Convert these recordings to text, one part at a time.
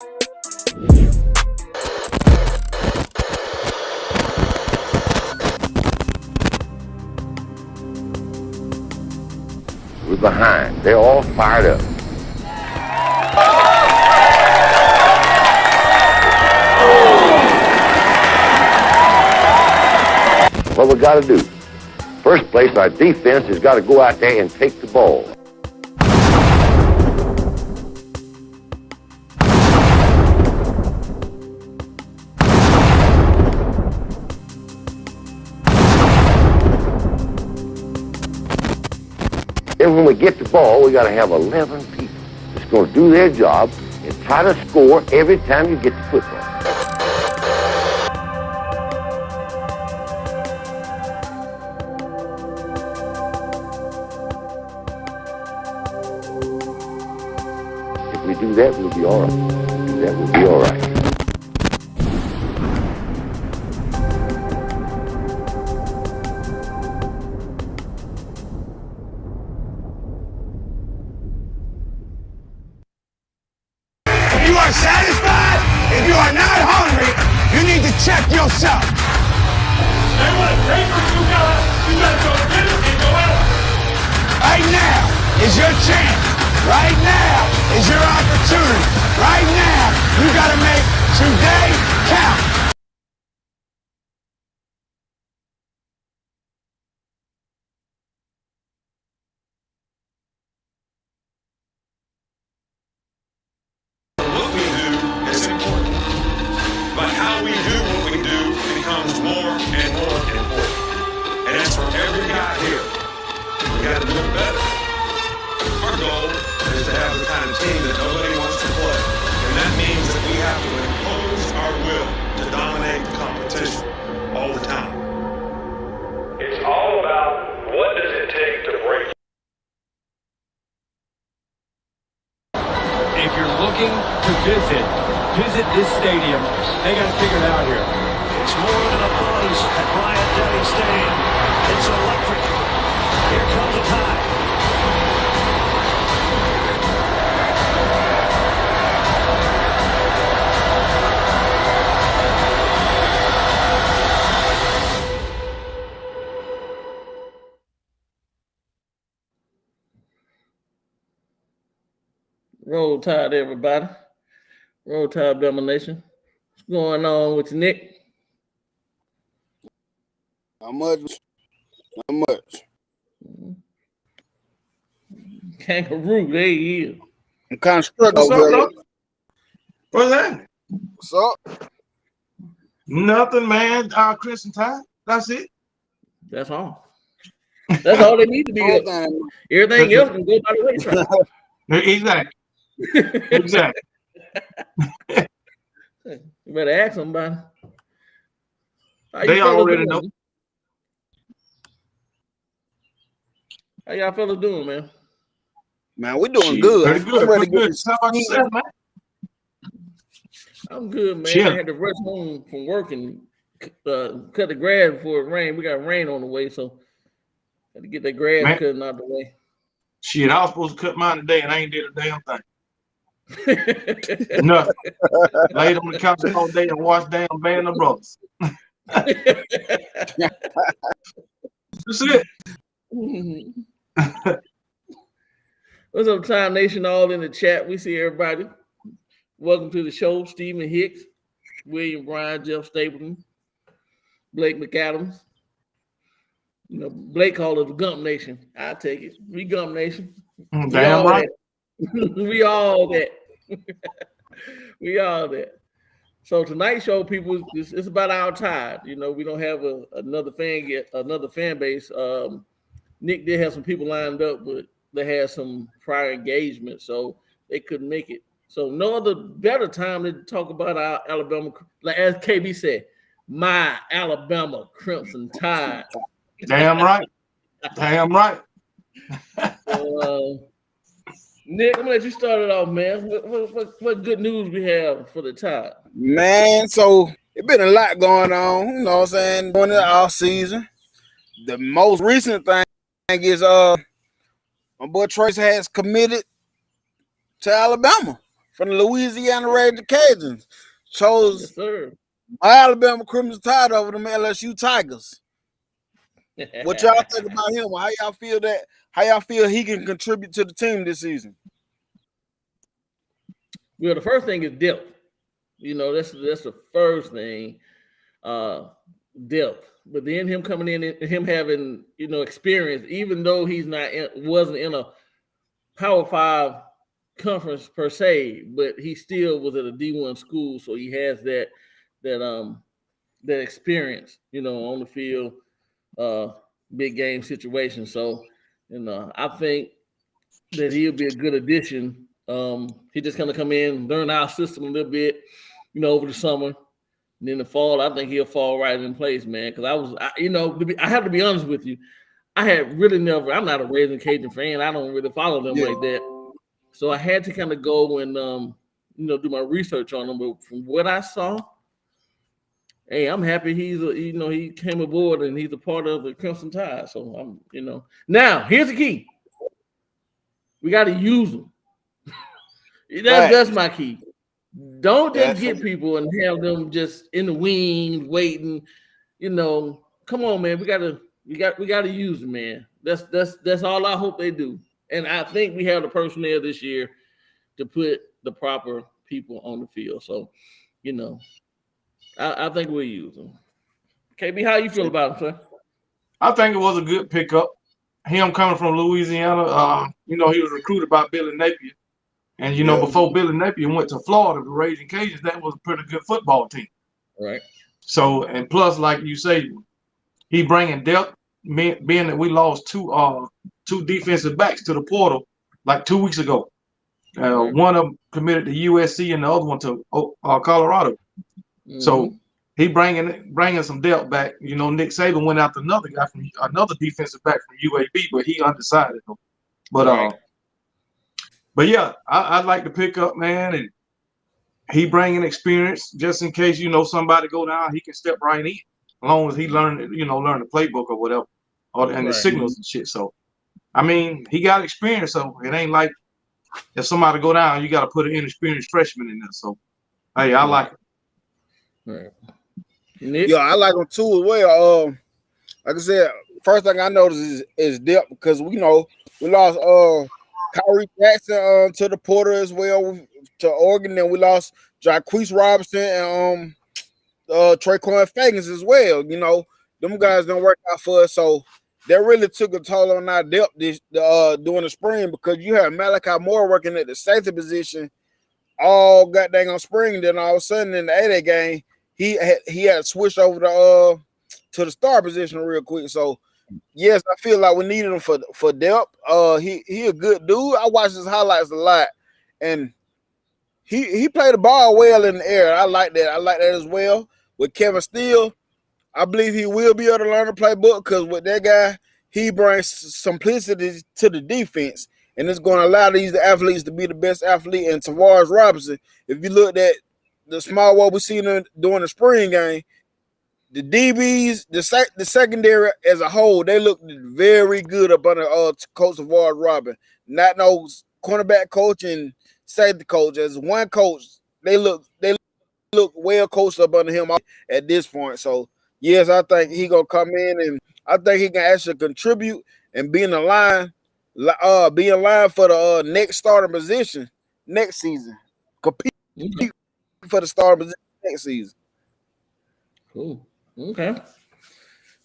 We're behind. They're all fired up. What we got to do? First place, our defense has got to go out there and take the ball. Then when we get the ball, we got to have 11 people that's going to do their job and try to score every time you get the football. If we do that, we'll be all right. That will be all right. If you are satisfied, if you are not hungry, you need to check yourself. They want to take what you got to go get it and go at it. Right now is your chance. Right now is your opportunity. Right now, you got to make today count. What we do is important, but how we do what we do becomes more and more important. And that's for every guy here. We got to do it better. Our goal is to have the kind of team that nobody wants to play. And that means that we have to impose our will to dominate the competition all the time. It's all about what does it take to break. If you're looking to visit this stadium. They got to figure it out here. It's more than a buzz at Bryant-Denny Stadium. It's electric. Here comes the time. Roll Tide, everybody. Roll Tide Domination. What's going on with you, Nick? Not much. Kangaroo, there he is. I'm kind of struggling. What's up, bro? What's that? What's up? Nothing, man. Chris and Ty. That's it. That's all. That's all they need to be. Everything else can go by the wayside. Exactly. Exactly. You better ask somebody. They already know. How y'all fellas doing, man? Man, we doing good. Pretty good. I'm ready Pretty to good. get How about yourself, man? I'm good, man. Chill. I had to rush home from work and cut the grass before it rained. We got rain on the way, so had to get that grass Man. cutting out the way. Shit, I was supposed to cut mine today and I ain't did a damn thing. Nothing. Laid on the couch all day and watched damn Band of Brothers. That's it. What's up, Time Nation? All in the chat. We see everybody. Welcome to the show. Stephen Hicks, William Bryan, Jeff Stapleton, Blake McAdams. You know, Blake called it the Gump Nation. I take it. We Gump Nation. Damn right. We all that. We all that. So tonight's show, people, it's about our Tide. You know, we don't have another fan base. Nick did have some people lined up, but they had some prior engagement, so they couldn't make it. So no other better time to talk about our Alabama, like as KB said, my Alabama Crimson Tide. Damn right. Damn right. So, Nick, I'm gonna let you start it off, man. What good news we have for the Tide? Man, so it's been a lot going on, you know what I'm saying, during the off season. The most recent thing is my boy Trace has committed to Alabama from the Louisiana Raging Cajuns. Yes, Chose sir. my Alabama Crimson Tide over them LSU Tigers. What y'all think about him? How y'all feel that? How y'all feel he can contribute to the team this season? Well, the first thing is depth. You know, that's the first thing, depth. But then him coming in and him having, you know, experience, even though he's wasn't in a Power 5 conference per se, but he still was at a D1 school, so he has that experience, you know, on the field, big game situation. So, you know, I think that he'll be a good addition. He just kind of come in, learn our system a little bit, you know, over the summer. And in the fall, I think he'll fall right in place, man. Because I have to be honest with you. I had really never, I'm not a Raging Cajun fan. I don't really follow them like that. So I had to kind of go and, you know, do my research on them. But from what I saw, hey, I'm happy he came aboard and he's a part of the Crimson Tide. So I'm, you know. Now, here's the key. We got to use them. That's my key. Don't just get people and have them just in the wings waiting. You know, come on, man. We gotta use them, man. That's all I hope they do. And I think we have the personnel this year to put the proper people on the field. So, you know, I think we'll use them. KB, how you feel about him, sir? I think it was a good pickup. Him coming from Louisiana, you know, he was recruited by Billy Napier. And, you know, before Billy Napier went to Florida, the Raging Cajuns, that was a pretty good football team. Right. So, and plus, like you say, he bringing depth, being that we lost two defensive backs to the portal like 2 weeks ago. One of them committed to USC and the other one to Colorado. Mm-hmm. So he bringing some depth back. You know, Nick Saban went after another defensive back from UAB, but he undecided. But yeah, I'd like to pick up, man, and he bringing experience just in case, you know, somebody go down, he can step right in, as long as he learn the playbook or whatever, and the signals and shit. So, I mean, he got experience, so it ain't like if somebody go down, you got to put an inexperienced freshman in there. So, hey, I like it. Right. Yeah, I like him too as well. Like I said, first thing I noticed is depth because we lost Kyrie Jackson to the portal as well to Oregon, and we lost Jacquees Robinson and Traquan Fagans as well. You know, them guys don't work out for us, so that really took a toll on our depth during the spring because you had Malachi Moore working at the safety position all goddamn on spring. Then all of a sudden in the 8A game, he had switched over to the star position real quick. So. Yes, I feel like we needed him for depth. He a good dude. I watched his highlights a lot, and he played the ball well in the air. I like that. I like that as well. With Kevin Steele, I believe he will be able to learn the playbook because with that guy, he brings simplicity to the defense, and it's going to allow these athletes to be the best athlete. And Tavares Robinson, if you looked at the small what we seen during the spring game. The DBs, the secondary as a whole, they looked very good up under Coach Tavares Robinson. Not no cornerback coach and safety coach. As one coach, they look well coached up under him at this point. So yes, I think he gonna come in and I think he can actually contribute and be in the line, for the next starting position next season. Compete for the starting position next season. Cool. Okay.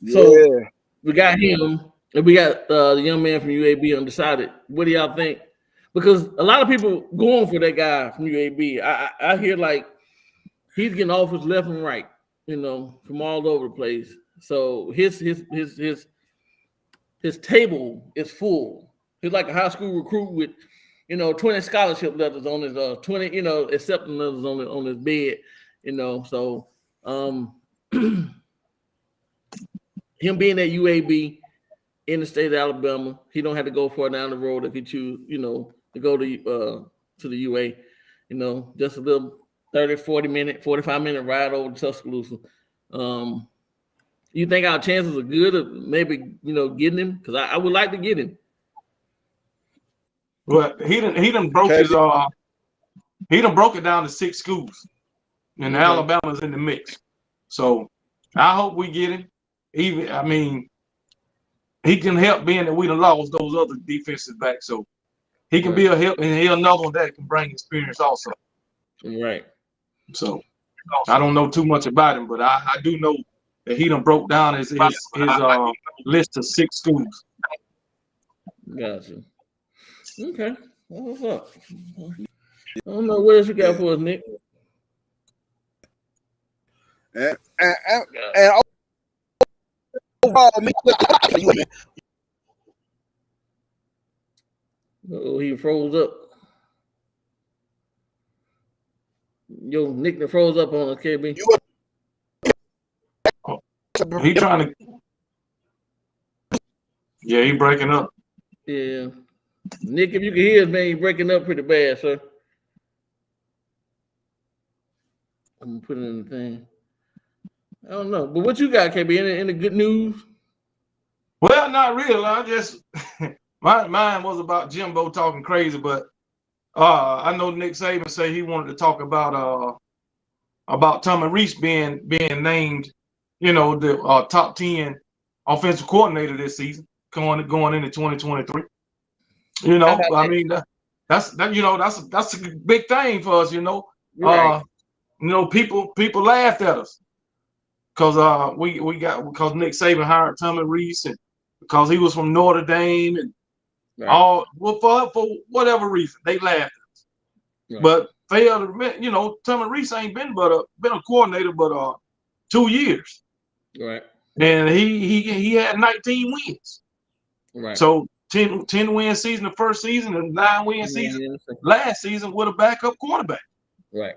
So we got him, and we got the young man from UAB undecided. What do y'all think? Because a lot of people going for that guy from UAB. I hear like he's getting offers left and right, you know, from all over the place. So his table is full. He's like a high school recruit with, you know, 20 scholarship letters on his 20, you know, accepting letters on his bed, you know. So him being at UAB in the state of Alabama, he don't have to go far down the road if he choose, you know, to go to the UA, you know, just a little 30, 45-minute ride over to Tuscaloosa. You think our chances are good of maybe, you know, getting him? Because I would like to get him. Well, he done broke he done broke it down to 6 schools, and Mhm. Alabama's in the mix. So I hope we get him. Even I mean, he can help being that we done lost those other defensive backs. So he can be a help, and he's another one that can bring experience also. Right. So I don't know too much about him, but I do know that he done broke down his list of 6 schools. Gotcha. Okay. What's up? I don't know what else you got for us, Nick. And overall, Oh, he froze up. Yo, Nick done froze up on us, KB. He trying to. Yeah, he breaking up. Yeah. Nick, if you can hear us, man, you're breaking up pretty bad, sir. I'm gonna put it in the thing. I don't know. But what you got, KB? Any good news? Well, not really. I just mine was about Jimbo talking crazy, but I know Nick Saban say he wanted to talk about Tommy Rees being named, the top 10 offensive coordinator this season, going into 2023. I mean that's a big thing for us. Right. People laughed at us because because Nick Saban hired Tommy Rees and because he was from Notre Dame and for whatever reason they laughed at us. Right. But failed to admit, Tommy Rees ain't been a coordinator but 2 years. Right. And he had 19 wins. Right. So 10 win season the first season and 9 win season last season with a backup quarterback. Right.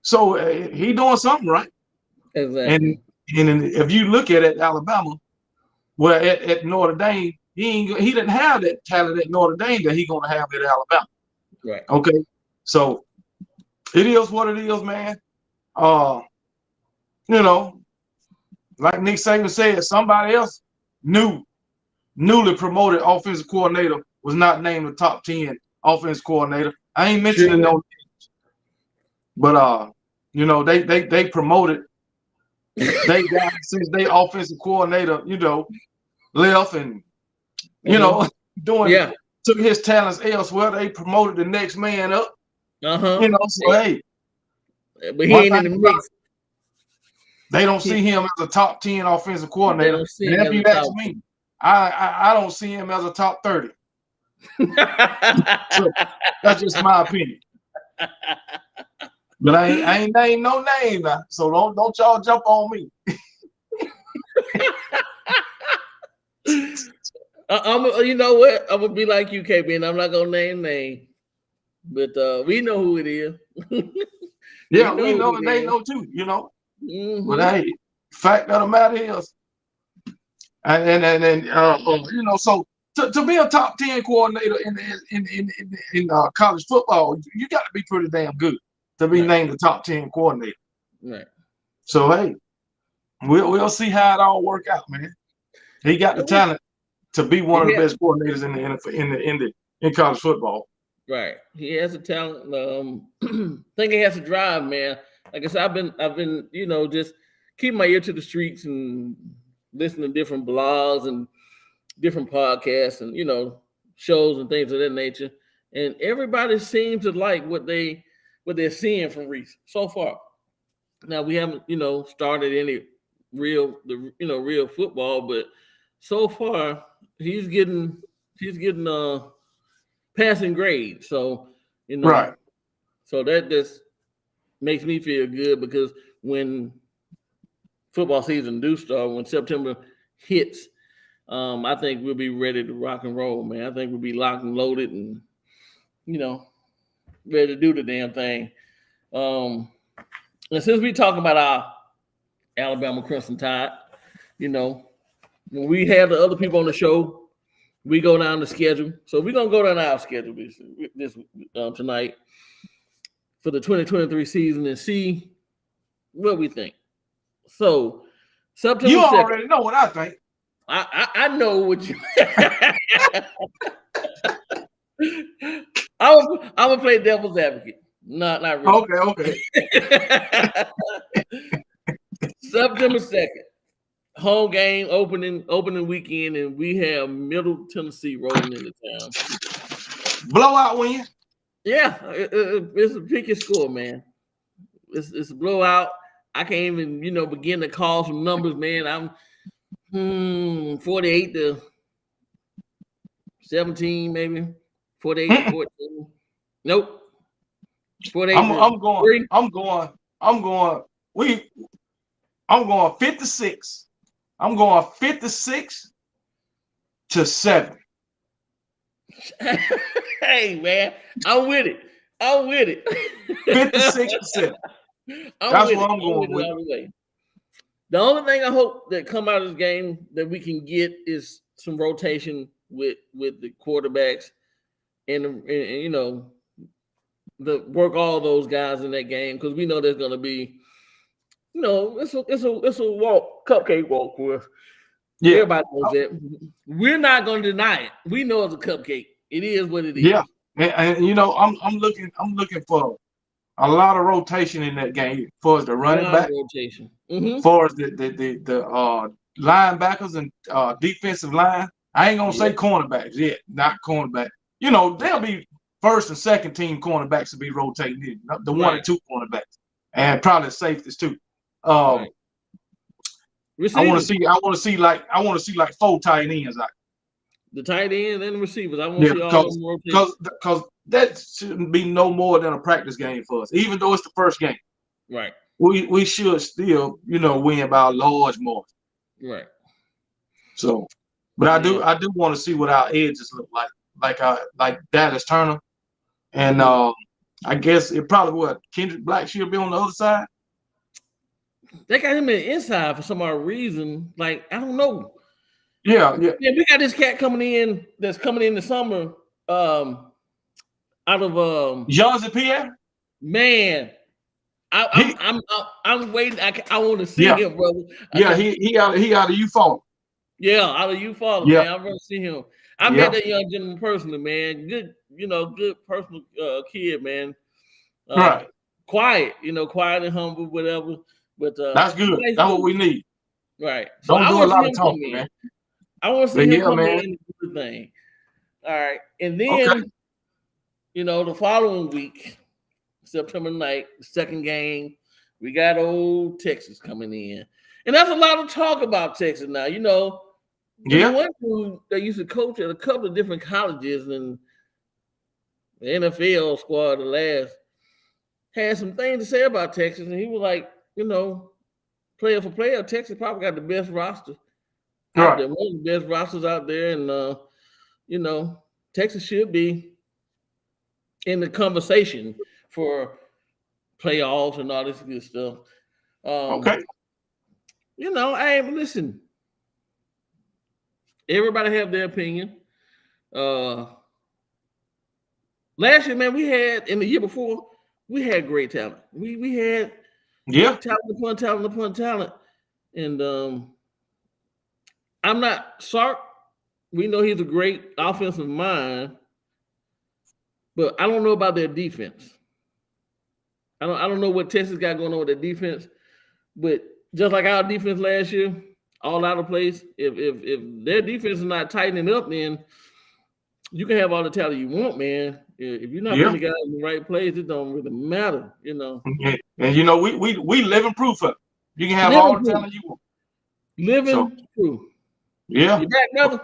So he doing something right. Exactly. And if you look at it, Alabama, well at Notre Dame, he didn't have that talent at Notre Dame that he gonna have at Alabama. Right. Okay. So it is what it is, man. Like Nick Saban said, somebody else newly promoted offensive coordinator was not named the top 10 offensive coordinator. I ain't mentioning no names, but they promoted. They got since they offensive coordinator, left and took his talents elsewhere. They promoted the next man up. So hey, but he ain't in the mix. They don't see him as a top 10 offensive coordinator. And if you ask me, I don't see him as a top 30. So that's just my opinion. But I ain't named no name now, so don't y'all jump on me. You know what? I'm gonna be like you, KB, and I'm not gonna name name, but we know who it is. Yeah, we know, and they know too. Mm-hmm. But hey, fact of the matter is, so to be a top 10 coordinator in college football, you got to be pretty damn good to be named the top 10 coordinator. Right. So hey, we'll see how it all work out, man. He got the talent to be one of the best coordinators in college football. Right. He has a talent. I think he has a drive, man. Like I said, I've been, just keep my ear to the streets and listen to different blogs and different podcasts and shows and things of that nature. And everybody seems to like what they're seeing from Rees so far. Now we haven't, started any real football, but so far he's getting passing grades. So right. So that just makes me feel good because when football season do start, when September hits, I think we'll be ready to rock and roll, man. I think we'll be locked and loaded and, ready to do the damn thing. And since we talking about our Alabama Crimson Tide, when we have the other people on the show, we go down the schedule. So we're going to go down our schedule this tonight for the 2023 season and see what we think. So September you 2nd, already know what I think. I know what you. I'm gonna play devil's advocate. Not really. Okay. September 2nd, home game, opening weekend, and we have Middle Tennessee rolling into town. Blowout win. Yeah, it's a picky score, man. It's a blowout. I can't even, begin to call some numbers, man. I'm 48 to 17, maybe 48 to 14. Nope. 48. I'm going 56. I'm going 56 to 7. Hey, man, I'm with it. 56 to 7. That's what I'm going with. The only thing I hope that come out of this game that we can get is some rotation with the quarterbacks and the work all those guys in that game, because we know there's going to be, it's a walk, cupcake walk for us. Yeah. Everybody knows that. We're not going to deny it. We know it's a cupcake. It is what it is. Yeah, and I'm looking for a lot of rotation in that game, for us the running back rotation, for us the linebackers and defensive line. I ain't gonna say cornerbacks yet, not cornerback. There'll be first and second team cornerbacks to be rotating in, the 1 and 2 cornerbacks, and probably safeties too. I want to see like 4 tight ends out. The tight end and the receivers. I want to see all of them rotate. Because that shouldn't be no more than a practice game for us, even though it's the first game. Right. We should still, win by a large margin. Right. So, but I do want to see what our edges look like Dallas Turner, and I guess it probably Kendrick Black should be on the other side. They got him in the inside for some odd reason. Like, I don't know. Yeah. We got this cat coming in that's coming in the summer out of Jean Pierre. Man, I'm waiting. I want to see him, brother. He out of Eufaula. Yeah, out of Eufaula, man. I want to see him. I met that young gentleman personally, man. Good, good personal kid, man. Right. Quiet, quiet and humble, whatever. But that's good. That's what we need. Right. So don't do a lot of talking, man. I want to see him come in and do the thing. All right. And then, the following week, September 9th, the second game, we got old Texas coming in. And that's a lot of talk about Texas now. One dude that used to coach at a couple of different colleges and the NFL squad, the last, had some things to say about Texas. And he was like, player for player, Texas probably got the best roster. Out there, one of the best rosters out there, and Texas should be in the conversation for playoffs and all this good stuff. Hey, listen. Everybody have their opinion. Last year, man, we had, in the year before, we had great talent. We had talent upon talent, and I'm not Sark. We know he's a great offensive mind, but I don't know about their defense. I don't know what Texas got going on with their defense, but just like our defense last year, all out of place. If their defense is not tightening up, then you can have all the talent you want, man. If you're not putting the guys in the right place, it don't really matter, And we living proof of it. You can have all the talent you want. Living proof. Yeah. You back, brother?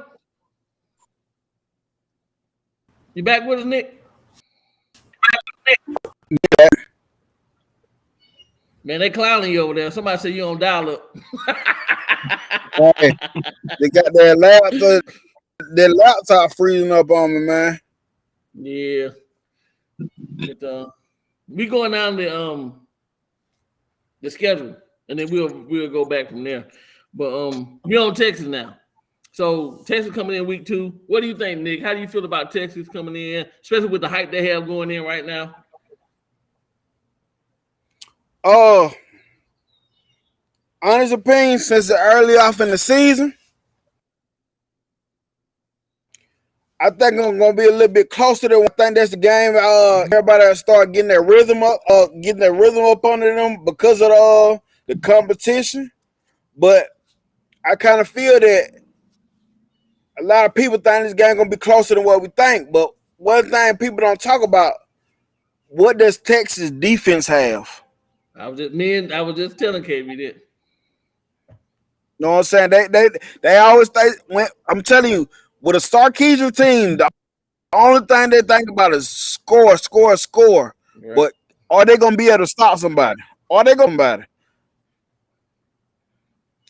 You back with us, Nick? Yeah. Man, they clowning you over there. Somebody said you on dial up. Hey, they got their laptop freezing up on me, man. Yeah. But, we going down the schedule, and then we'll go back from there. But we're on Texas now. So Texas coming in week 2. What do you think, Nick? How do you feel about Texas coming in, especially with the hype they have going in right now? Honest opinion, since the early off in the season, I think I'm gonna be a little bit closer than I think that's the game. Everybody start getting their rhythm up under them because of the competition. But I kind of feel that a lot of people think this game gonna be closer than what we think. But one thing people don't talk about, what does Texas defense have? I was just telling KB that. You know what I'm saying? They always think, I'm telling you, with a Sarkisian team, the only thing they think about is score. Right. But are they gonna be able to stop somebody?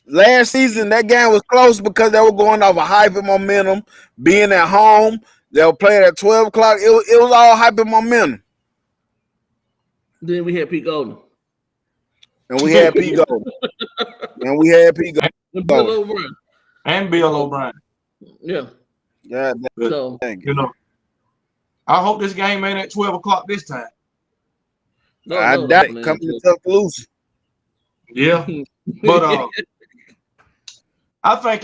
Last season, that game was close because they were going off a hype and momentum, being at home. They were playing at 12 o'clock. It was all hype and momentum. Then we had Pete Golden. And we had Pete Golden. And Bill O'Brien. And Bill O'Brien. Yeah. Yeah. So, you know, I hope this game ain't at 12 o'clock this time. I doubt it. Coming to Tuscaloosa. Yeah. But I think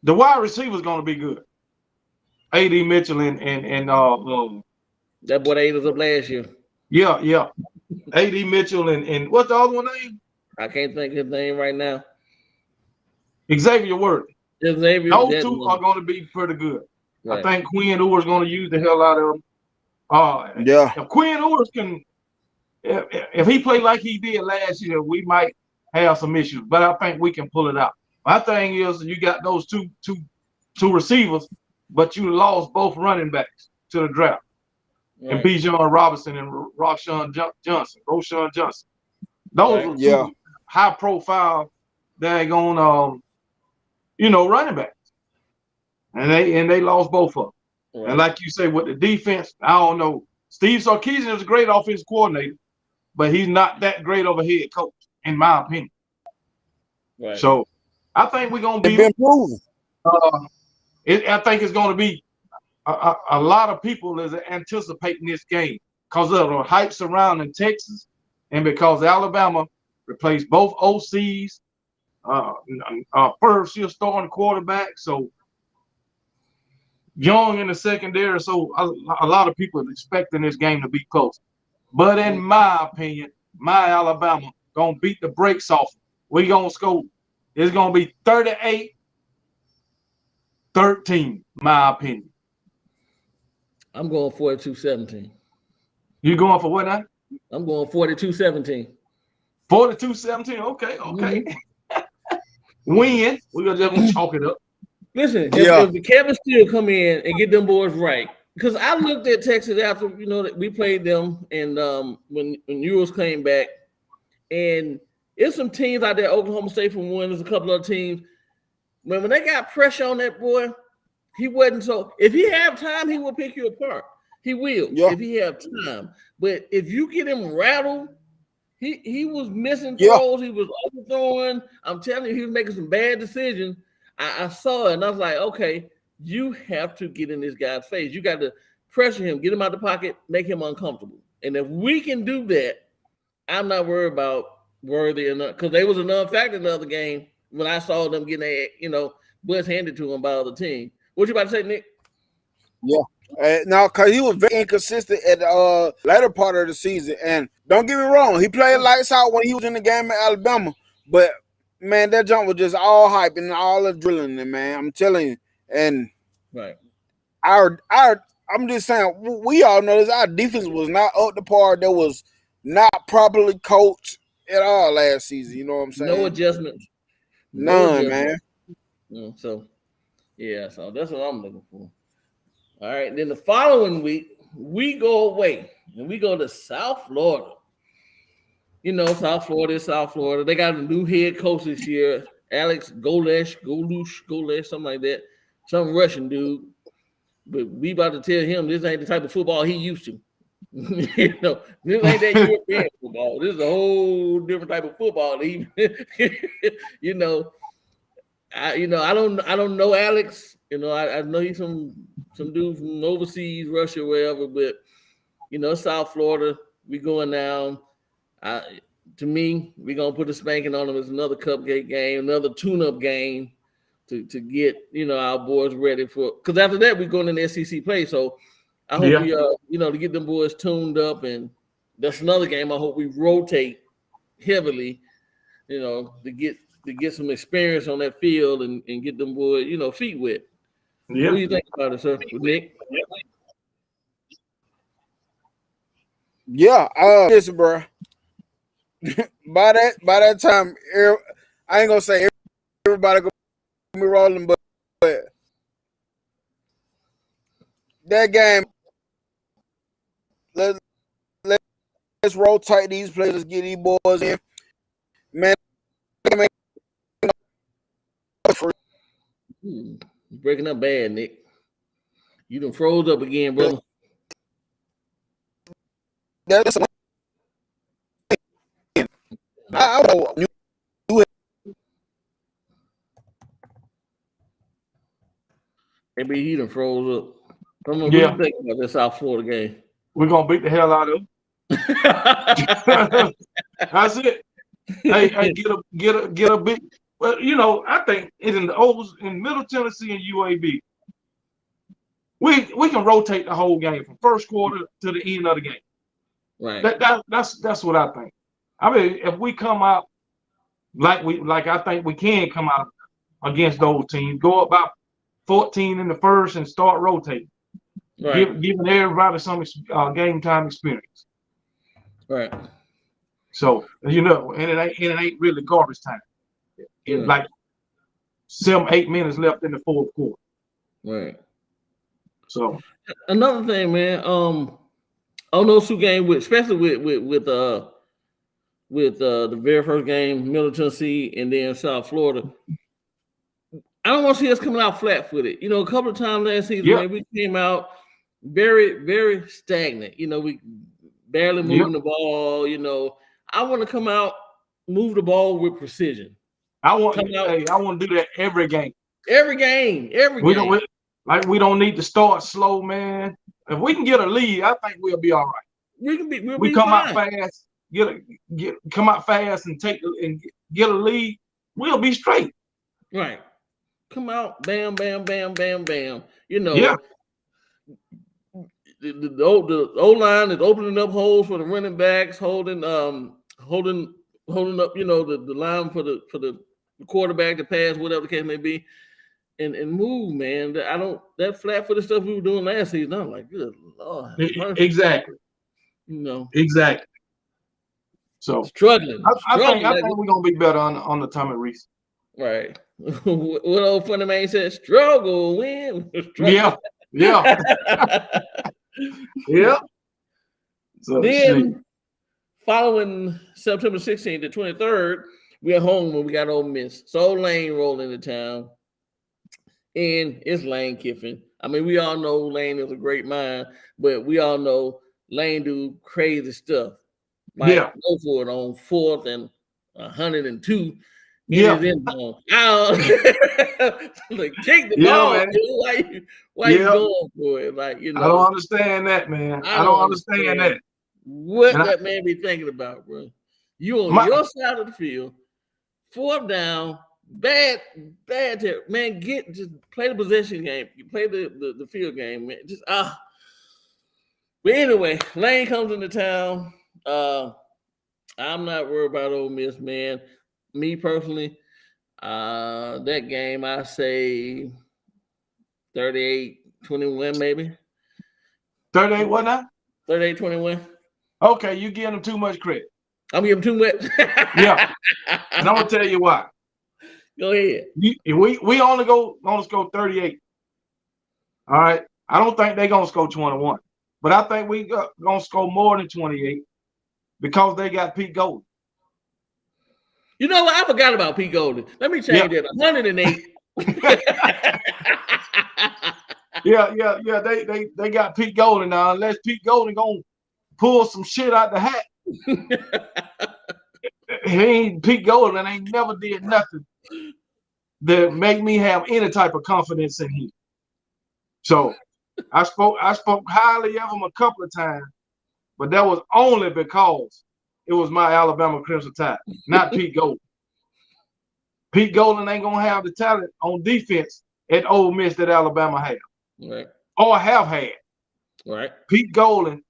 the wide receiver is going to be good. A.D. Mitchell and that boy ate us up last year. Yeah. A.D. Mitchell and what's the other one name? I can't think of his name right now. Xavier Worthy. Those two are going to be pretty good. Right. I think Quinn Ewers is going to use the hell out of them. If Quinn Ewers can, if he played like he did last year, we might have some issues, but I think we can pull it out. My thing is, you got those two receivers, but you lost both running backs to the draft. Right. And Bijan Robinson and Roschon Johnson. Those are two high profile, daggone, running backs. And they lost both of them. Right. And like you say, with the defense, I don't know. Steve Sarkisian is a great offensive coordinator, but he's not that great of a head coach, in my opinion. Right. So I think we're gonna be. I think it's gonna be a lot of people is anticipating this game because of the hype surrounding Texas, and because Alabama replaced both OCs. First year starting quarterback, so young in the secondary. So a lot of people are expecting this game to be close. But in my opinion, my Alabama gonna beat the brakes off. We gonna score. It's gonna be 38-13, my opinion. I'm going 42-17. You going for what now? I'm going 42-17. 42-17. Okay. Mm-hmm. Win. We're just chalk it up. Listen, if the Kevin Steele come in and get them boys right, because I looked at Texas after that we played them, and when Ewers came back, and there's some teams out there. Oklahoma State from one. There's a couple other teams. When they got pressure on that boy, he wasn't so. If he have time, he will pick you apart. He will if he have time. But if you get him rattled, he was missing throws. He was overthrowing. I'm telling you, he was making some bad decisions. I saw it, and I was like, okay, you have to get in this guy's face. You got to pressure him, get him out the pocket, make him uncomfortable. And if we can do that, I'm not worried about Worthy enough, because they was a non-factor in the other game when I saw them getting butts handed to them by the other team. What you about to say, Nick? Yeah. Now, because he was very inconsistent at the latter part of the season. And don't get me wrong, he played lights out when he was in the game at Alabama. But, man, that jump was just all hype and all adrenaline, man. I'm telling you. And I'm just saying, we all know this. Our defense was not up to par. That was not properly coached at all last season. You know what I'm saying? No adjustments. None, man. So that's what I'm looking for. All right. Then the following week, we go away and we go to South Florida. South Florida. They got a new head coach this year, Alex Golesh, something like that. Some Russian dude. But we about to tell him this ain't the type of football he used to. This ain't that European football. This is a whole different type of football. I don't know Alex. I know he's some dude from overseas, Russia, wherever. But South Florida, we going down. To me, we're gonna put a spanking on them. It's another cupcake game, another tune-up game. to get our boys ready for, because after that we're going in the SEC play. So I hope we to get them boys tuned up, and that's another game I hope we rotate heavily, to get some experience on that field and get them boys, feet wet. Yeah. What do you think about it, sir? Nick? Yeah, listen, bro. by that time, I ain't gonna say everybody gonna be rolling, but that game, let's rotate these players, let's get these boys in, man. Breaking up bad, Nick. You done froze up again, brother. That's Maybe he done froze up. What do you think about this South Florida game? We're gonna beat the hell out of them. That's it. Hey, get a big. Well, I think in Middle Tennessee and UAB, we can rotate the whole game from first quarter to the end of the game. Right. That's what I think. I mean, if we come out like I think we can come out against those teams, go up by 14 in the first and start rotating, right. giving everybody some game time experience. Right. So and it ain't really garbage time. It's like 7-8 minutes left in the fourth quarter. Right. So another thing, man. On those two games, especially with the very first game, Middle Tennessee and then South Florida, I don't want to see us coming out flat-footed. A couple of times last season, man, we came out very, very stagnant. We barely moving the ball. I want to come out, move the ball with precision. I want to do that every game. Every game. We don't need to start slow, man. If we can get a lead, I think we'll be all right. We'll come fine. out fast, come out fast and get a lead. We'll be straight. Right. Come out, bam, bam, bam, bam, bam. Yeah. The O-line is opening up holes for the running backs, holding up, the line for the quarterback to pass, whatever the case may be, and move, man. That flat-footed stuff we were doing last season. I'm like, good Lord. Exactly. Exactly. So struggling. I think we're gonna be better on the Tommy Reese. Right. What old funny man said, struggle, win. Struggle. Yeah. Yeah. So then following September 16th to 23rd, we're home when we got Ole Miss. So Lane rolling into town. And it's Lane Kiffin. I mean, we all know Lane is a great mind, but we all know Lane do crazy stuff. Go for it on 4th and 102. Yeah. Take the ball. Man. Why you going for it? I don't understand that, man. I don't understand that. What that man be thinking about, bro? You on your side of the field, 4th down, bad man. Just play the possession game. You play the field game, man. But anyway, Lane comes into town. I'm not worried about Ole Miss, man. Me personally, that game, I say 38-21, maybe. 38 what now? 38-21. Okay, you giving them too much credit. I'm giving too much. Yeah. And I'm gonna tell you why. Go ahead. We only gonna score 38. All right. I don't think they're gonna score 21, but I think we gonna score more than 28 because they got Pete Golding. You know what? I forgot about Pete Golding. Let me change it. 108. Yeah. They got Pete Golding now. Unless Pete Golding gonna pull some shit out the hat. Pete Golding ain't never did nothing that make me have any type of confidence in him. So I spoke highly of him a couple of times, but that was only because it was my Alabama Crimson Tide, not Pete Golding. Pete Golding ain't gonna have the talent on defense at Ole Miss that Alabama have, Right. or have had. Right. Pete Golding,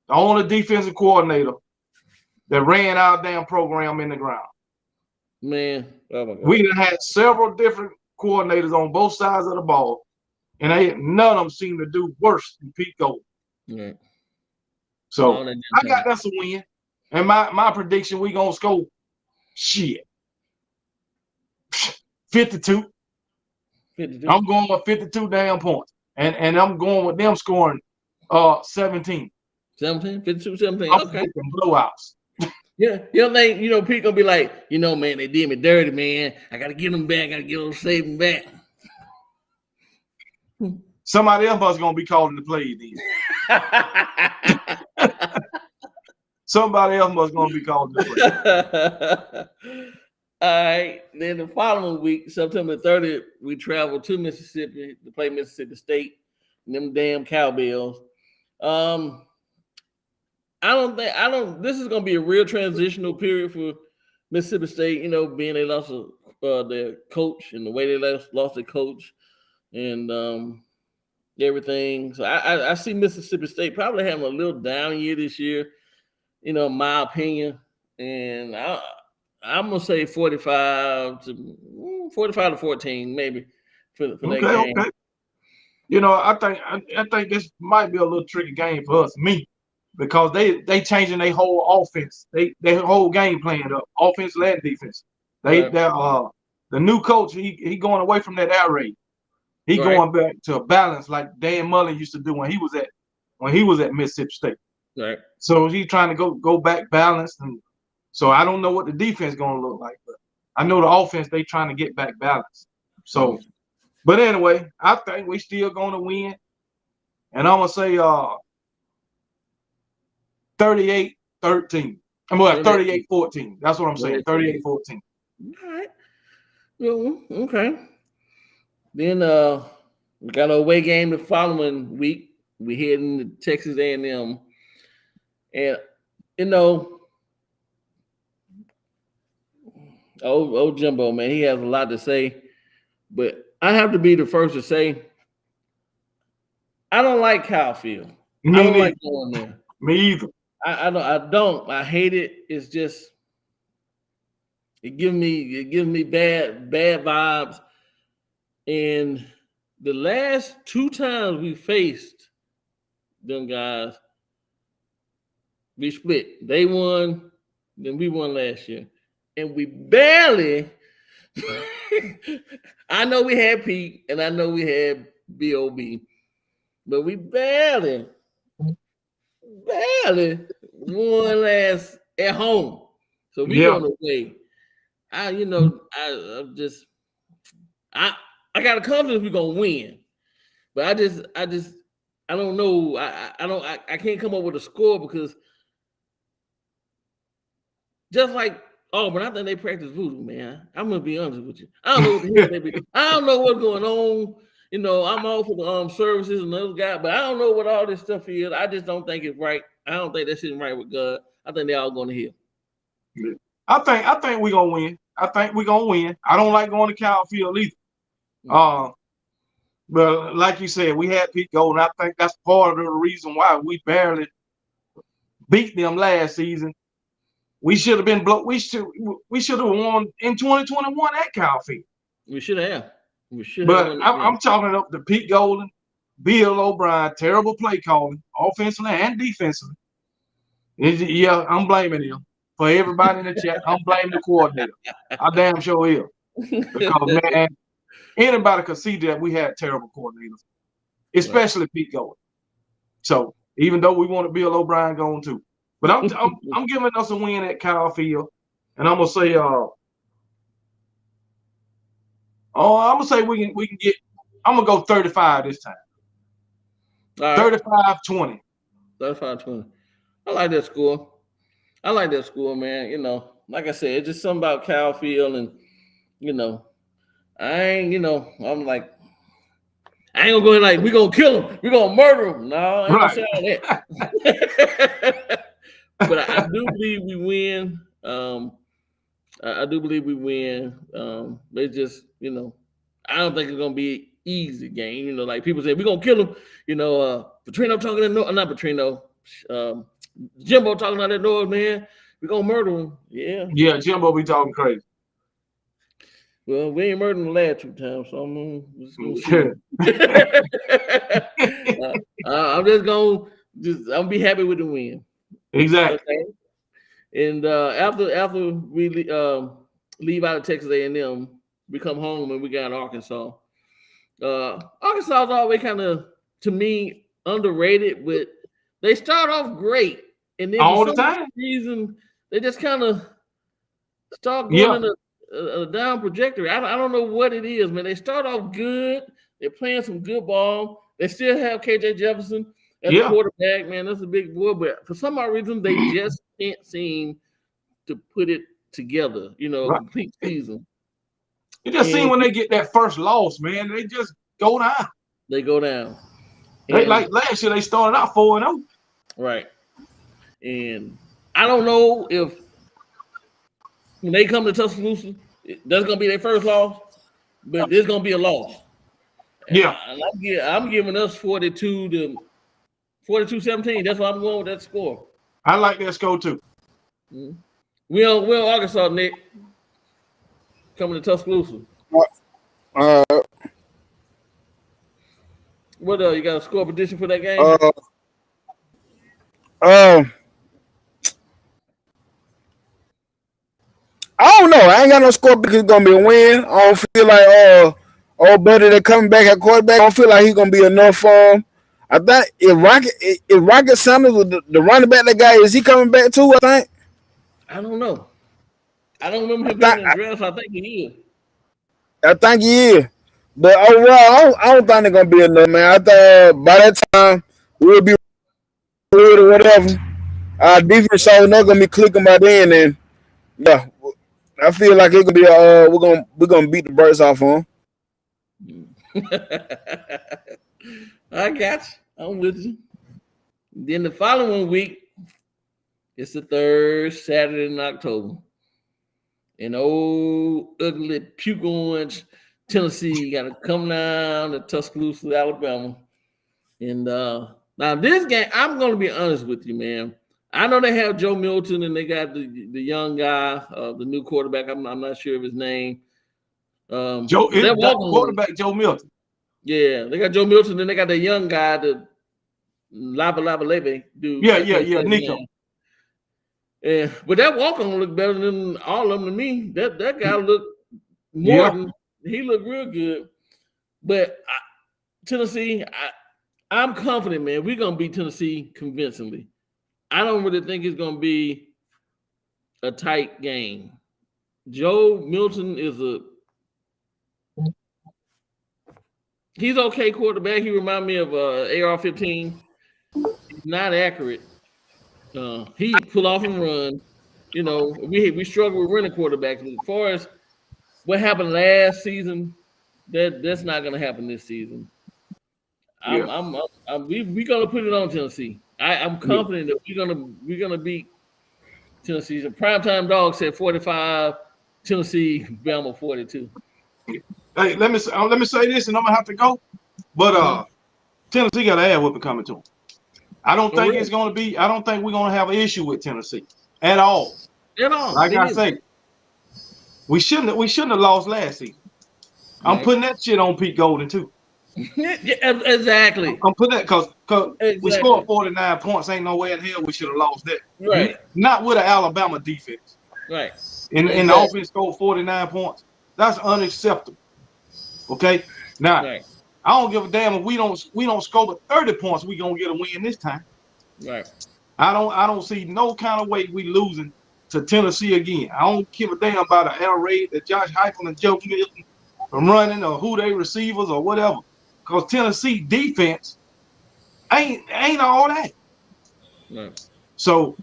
the only defensive coordinator that ran our damn program in the ground. Man, oh my God. We done had several different coordinators on both sides of the ball, and none of them seem to do worse than Pete Golding. Right. So I got that's a win. And my prediction, we gonna score shit. 52. 52. I'm going with 52 damn points. And I'm going with them scoring 17. 17, 52, 17. I'm Okay. blowouts. Yeah. You don't think, Pete gonna be like, man, they did me dirty, man. I gotta get them back, save them back. Somebody else was gonna be calling the plays then. Somebody else was gonna be calling the plays. All right. Then the following week, September 30th, we traveled to Mississippi to play Mississippi State and them damn Cowbells. This is gonna be a real transitional period for Mississippi State, being they lost their coach and the way they lost their coach and everything. So I see Mississippi State probably having a little down year this year, in my opinion. And I'm gonna say 45 to 14, maybe for that game. Okay. I think this might be a little tricky game for us, because they changing their whole offense, their whole game plan up, offense and defense. The new coach, he going away from that air raid. He going back to a balance like Dan Mullen used to do when he was at Mississippi State. Right. So he's trying to go back balanced, and so I don't know what the defense is going to look like, but I know the offense they trying to get back balanced. So, but anyway, I think we still going to win, and I'm gonna say 38-13. I'm going 38-14. That's what I'm saying. 38-14. All right. Well, okay. Then we got an away game the following week. We heading to Texas A&M, and old Jimbo, man, he has a lot to say, but I have to be the first to say I don't like Kyle Field. I don't like going there. Me either. I don't. I hate it. It's just it gives me bad vibes. And the last 2 times we faced them guys, we split. They won, then we won last year. And we barely I know we had Pete and I know we had B.O.B., but we barely won last at home. So we on the way. I got a confidence we're gonna win, but I don't know. I can't come up with a score because just like Auburn, I think they practice voodoo, man. I'm gonna be honest with you. I don't know what the hell they be. I don't know what's going on. I'm all for the services and those guys, but I don't know what all this stuff is. I just don't think it's right. I don't think that shit's right with God. I think they're all going to hell. I think we're gonna win. I think we're gonna win. I don't like going to Kyle Field either. But like you said, we had Pete Golding. I think that's part of the reason why we barely beat them last season. We should have been we should have won in 2021 at Kyle Field. We should have. But I'm talking up to Pete Golding, Bill O'Brien, terrible play calling, offensively and defensively. Yeah, I'm blaming him. For everybody in the chat, I'm blaming the coordinator. I damn sure is. Because, man, anybody could see that we had terrible coordinators, especially Pete Golding. So, even though we want Bill O'Brien going too. But I'm giving us a win at Kyle Field. And I'm going to say, we can get, I'm going to go 35 this time. Right. 35-20. 35-20. I like that score, man. Like I said, it's just something about Kyle Field, and I'm like, I ain't gonna go in like we're gonna kill him, we're gonna murder him. No, I ain't gonna say all that. But I do believe we win. I do believe we win. It's just, I don't think it's gonna be an easy game. Like people say, we're gonna kill him. Petrino talking to not Petrino. Jimbo talking out that noise, man. We're gonna murder him. Yeah. Yeah, Jimbo be talking crazy. Well, we ain't murdered him the last 2 times, so I'm just gonna see. I'm just gonna be happy with the win. Exactly. Okay? And after we leave out of Texas A&M, we come home and we got Arkansas. Arkansas is always kind of, to me, underrated, but they start off great, and then all for the some time reason they just kind of start going in a down trajectory. I don't know what it is, man. They start off good. They're playing some good ball. They still have KJ Jefferson as a quarterback, man. That's a big boy, but for some odd reason they just can't seem to put it together. Complete season. You just seen when they get that first loss, man, they just go down. They go down. Like last year, they started out 4-0. Right. And I don't know if when they come to Tuscaloosa, that's gonna be their first loss, but there's gonna be a loss. Yeah. And I'm giving us 42-17. That's why I'm going with that score. I like that score too. Mm-hmm. We're Arkansas, Nick. Coming to Tuscaloosa. What you got a score prediction for that game? I don't know. I ain't got no score because it's gonna be a win. I don't feel like old buddy that coming back at quarterback. I don't feel like he's gonna be enough for him. I think if Rocket Sanders with the running back, that guy, is he coming back too? I think. I don't know. I don't remember him being in the draft. I think he is. I think he is. But overall, I don't think they're gonna be enough, man. I thought by that time we'll be good or whatever. Our defense so not gonna be clicking by then, and yeah, I feel like it's gonna be we're gonna beat the brakes off on. I got you. I'm with you. Then the following week, it's the third Saturday in October. And old ugly puke orange Tennessee got to come down to Tuscaloosa, Alabama. And now this game, I'm going to be honest with you, man. I know they have Joe Milton and they got the young guy, the new quarterback. I'm not sure of his name. Quarterback Joe Milton. Yeah, they got Joe Milton, then they got the young guy, the Lava Leve dude. Yeah, Nico. Yeah, but that walk-on looked better than all of them to me. That guy looked more than he looked real good. But Tennessee, I'm confident, man. We're gonna beat Tennessee convincingly. I don't really think it's gonna be a tight game. Joe Milton is he's okay quarterback. He reminds me of AR-15. He's not accurate. He pull off and run. We struggle with running quarterbacks. As far as what happened last season, that's not going to happen this season. We're gonna put it on Tennessee. I'm confident that we're gonna beat Tennessee. The primetime dog said 45. Tennessee, Bama 42. Hey, let me say this, and I'm gonna have to go. But Tennessee got an ass whipping coming to them. I don't think it's gonna be. I don't think we're gonna have an issue with Tennessee at all. Like I say, we shouldn't have lost last season. I'm putting that shit on Pete Golden too. Exactly. I'm putting that because we scored 49 points. Ain't no way in hell we should have lost that. Right. Not with an Alabama defense. Right. And the offense scored 49 points. That's unacceptable. Okay. Now, I don't give a damn if we don't score but 30 points. We gonna get a win this time. Right. I don't see no kind of way we losing to Tennessee again. I don't give a damn about an air raid that Josh Heupel and Joe Milton from running or who they receivers or whatever. Because Tennessee defense ain't all that. Right. So,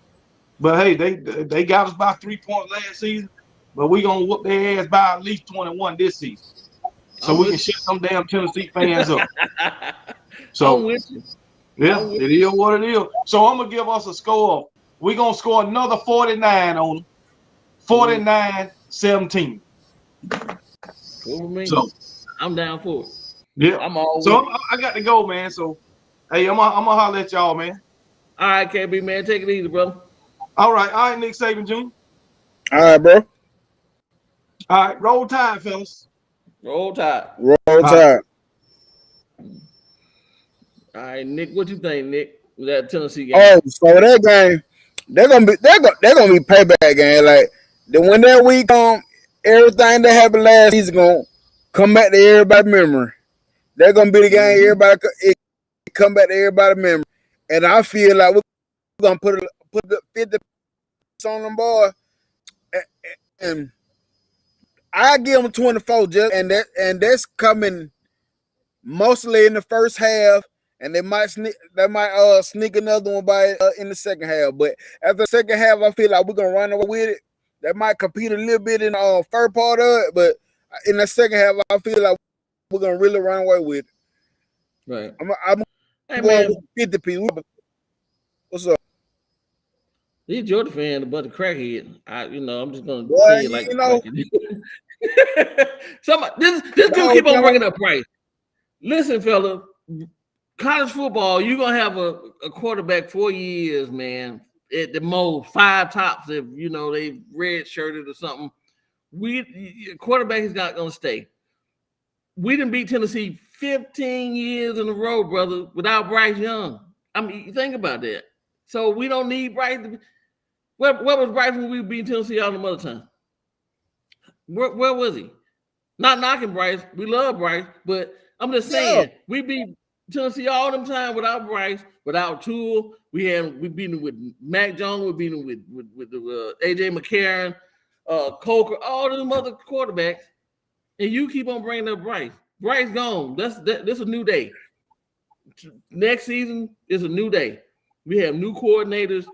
but hey, they got us by 3 points last season, but we gonna whoop their ass by at least 21 this season. So we can shut them damn Tennessee fans up. So yeah, it is what it is. So I'm gonna give us a score. We're gonna score another 49 on them. 49-17. Cool with me. So I'm down for it. yeah, I'm all so with it. I got to go, man. So hey, I'm gonna holler at y'all, man. All right, KB, man. Take it easy, brother. All right, Nick Saban Jr. All right, bro. All right, roll tide, fellas. Roll Tide. Roll Tide. All right, Nick. What you think, Nick? With that Tennessee game? Oh, so that game, they're gonna be payback game. Like when that week come, everything that happened last season gonna come back to everybody's memory. They're gonna be the game everybody come back to everybody's memory. And I feel like we're gonna put the 50 on them boy, and I give them 24 just and that's coming mostly in the first half, and they might sneak another one by in the second half. But after the second half, I feel like we're gonna run away with it. They might compete a little bit in the first part of it, but in the second half, I feel like we're gonna really run away with it. Right. I'm Hey, going man. with 50 people. What's up? He's Georgia fan, but the crackhead. I'm just gonna Well, say it like you know. This dude keep on bringing up Bryce. Listen, fella, college football, you're gonna have a quarterback 4 years, man. At the most, 5 tops if they red shirted or something. Quarterback is not gonna stay. We didn't beat Tennessee 15 years in a row, brother, without Bryce Young. I mean, you think about that. So we don't need Bryce. Where was Bryce when we beat Tennessee all the other time? Where was he? Not knocking Bryce. We love Bryce, but I'm just saying we beat Tennessee all them time without Bryce, without Toole. We beat him with Mac Jones. We beat him with AJ McCarron, Coker, all them other quarterbacks, and you keep on bringing up Bryce. Bryce gone. This a new day. Next season is a new day. We have new coordinators,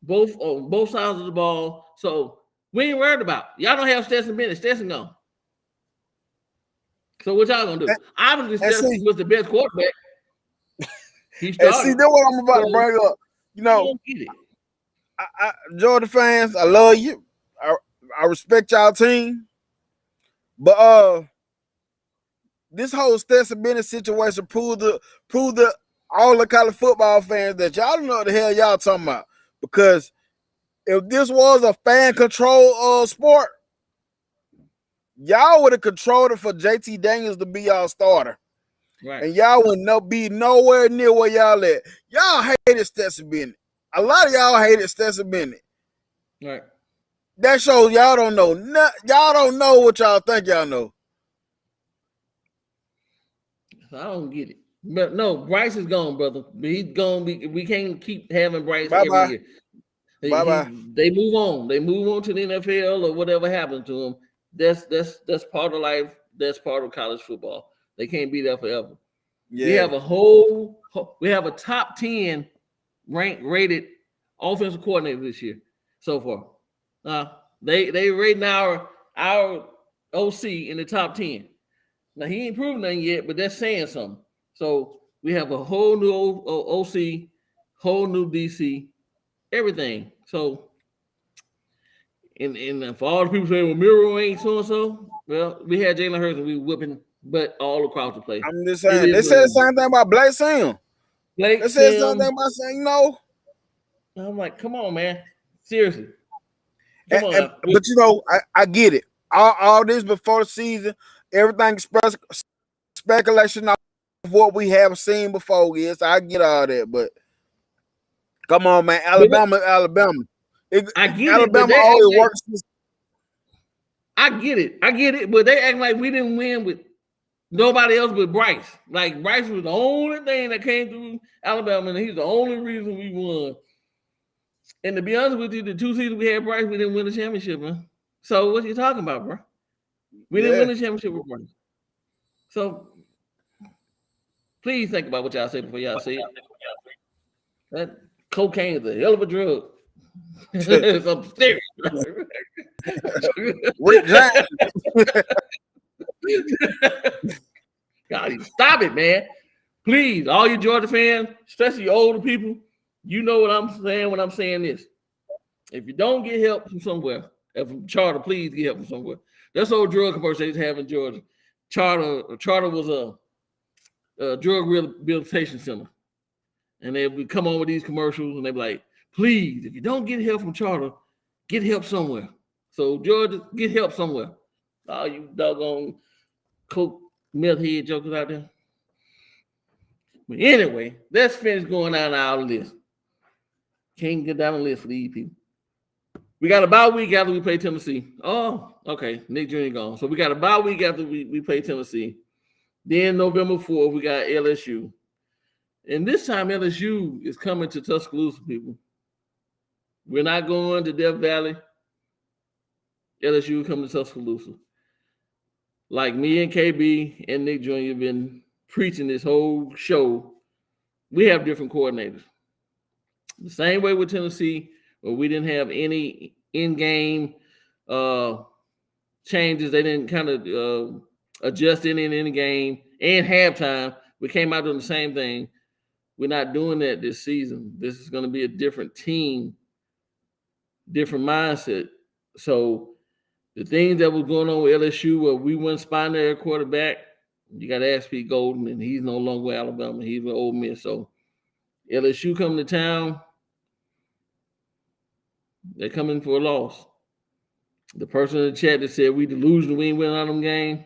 both on both sides of the ball. So we ain't worried about. Y'all don't have Stetson Bennett. Stetson gone. So what y'all gonna do? Obviously, Stetson was the best quarterback. He started. And see, that's what I'm about to bring up. Georgia fans, I love you. I respect y'all team, but this whole Stetson Bennett situation proved all the college football fans that y'all don't know what the hell y'all talking about. Because if this was a fan control sport, y'all would have controlled it for JT Daniels to be y'all starter. Right. And y'all would be nowhere near where y'all at. Y'all hated Stetson Bennett. A lot of y'all hated Stetson Bennett. Right. That shows y'all don't know. Y'all don't know what y'all think y'all know. I don't get it. But no, Bryce is gone, brother. He's gone. We can't keep having Bryce every year. Bye-bye. They move on. They move on to the NFL or whatever happens to them. That's part of life. That's part of college football. They can't be there forever. Yeah. We have a top 10 rated offensive coordinator this year so far. They rating our OC in the top 10. Now he ain't proven nothing yet, but that's saying something. So we have a whole new OC, whole new DC, everything. So, and for all the people saying, well, Miro ain't so-and-so, well, we had Jalen Hurts and we whipping butt all across the place. I'm just saying, they said the same thing about Blake Sam. They said something about saying, I'm like, come on, man. Seriously. But I get it. All this before the season, everything speculation of what we have seen before. Yes, I get all that, but come on, man, Alabama. I get Alabama it, always works. I get it, but they act like we didn't win with nobody else but Bryce. Like Bryce was the only thing that came through Alabama, and he's the only reason we won. And to be honest with you, the 2 seasons we had Bryce, we didn't win the championship, man. So what are you talking about, bro? We didn't win the championship with Bryce. So please think about what y'all say before y'all say it. That cocaine is a hell of a drug. It's upstairs. Rick Jackson. God, stop it, man. Please, all you Georgia fans, especially older people, you know what I'm saying when I'm saying this. If you don't get help from somewhere, Charter, please get help from somewhere. That's old drug commercial they used to have in Georgia. Charter was a drug rehabilitation center. And they would come on with these commercials and they'd be like, please, if you don't get help from Charter, get help somewhere. So Georgia, get help somewhere. All you doggone coke meth head jokers out there. But anyway, let's finish going down our list. Can't get down the list for these people. We got a bye week after we play Tennessee. Oh, okay. Nick Jr. gone. So we got a bye week after we play Tennessee. Then November 4th, we got LSU. And this time LSU is coming to Tuscaloosa, people. We're not going to Death Valley. LSU coming to Tuscaloosa. Like me and KB and Nick Jr. have been preaching this whole show, we have different coordinators. The same way with Tennessee, where we didn't have any in-game changes. They didn't kind of adjust any in the game and halftime. We came out doing the same thing. We're not doing that this season. This is going to be a different team, different mindset. So the things that was going on with LSU, where we went spine their quarterback, you got to ask Pete Golden, and he's no longer with Alabama. He's with Ole Miss. So LSU coming to town, they're coming for a loss. The person in the chat that said we delusional, we ain't winning on them game.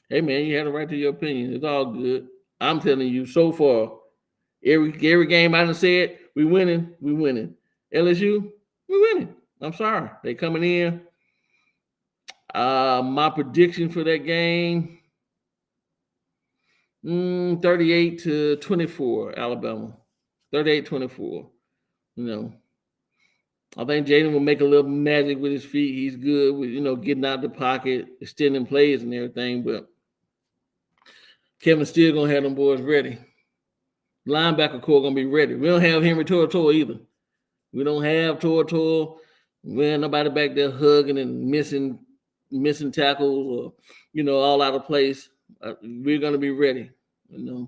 Hey, man, you had a right to your opinion. It's all good. I'm telling you, so far, every game I done said, we winning. LSU, we winning. I'm sorry. They coming in. My prediction for that game, 38-24, Alabama. 38-24. I think Jaden will make a little magic with his feet. He's good with, getting out the pocket, extending plays and everything, but Kevin's still going to have them boys ready. Linebacker core going to be ready. We don't have Henry To'oTo'o either. We don't have To'oTo'o. We ain't nobody back there hugging and missing tackles or, all out of place. We're going to be ready, And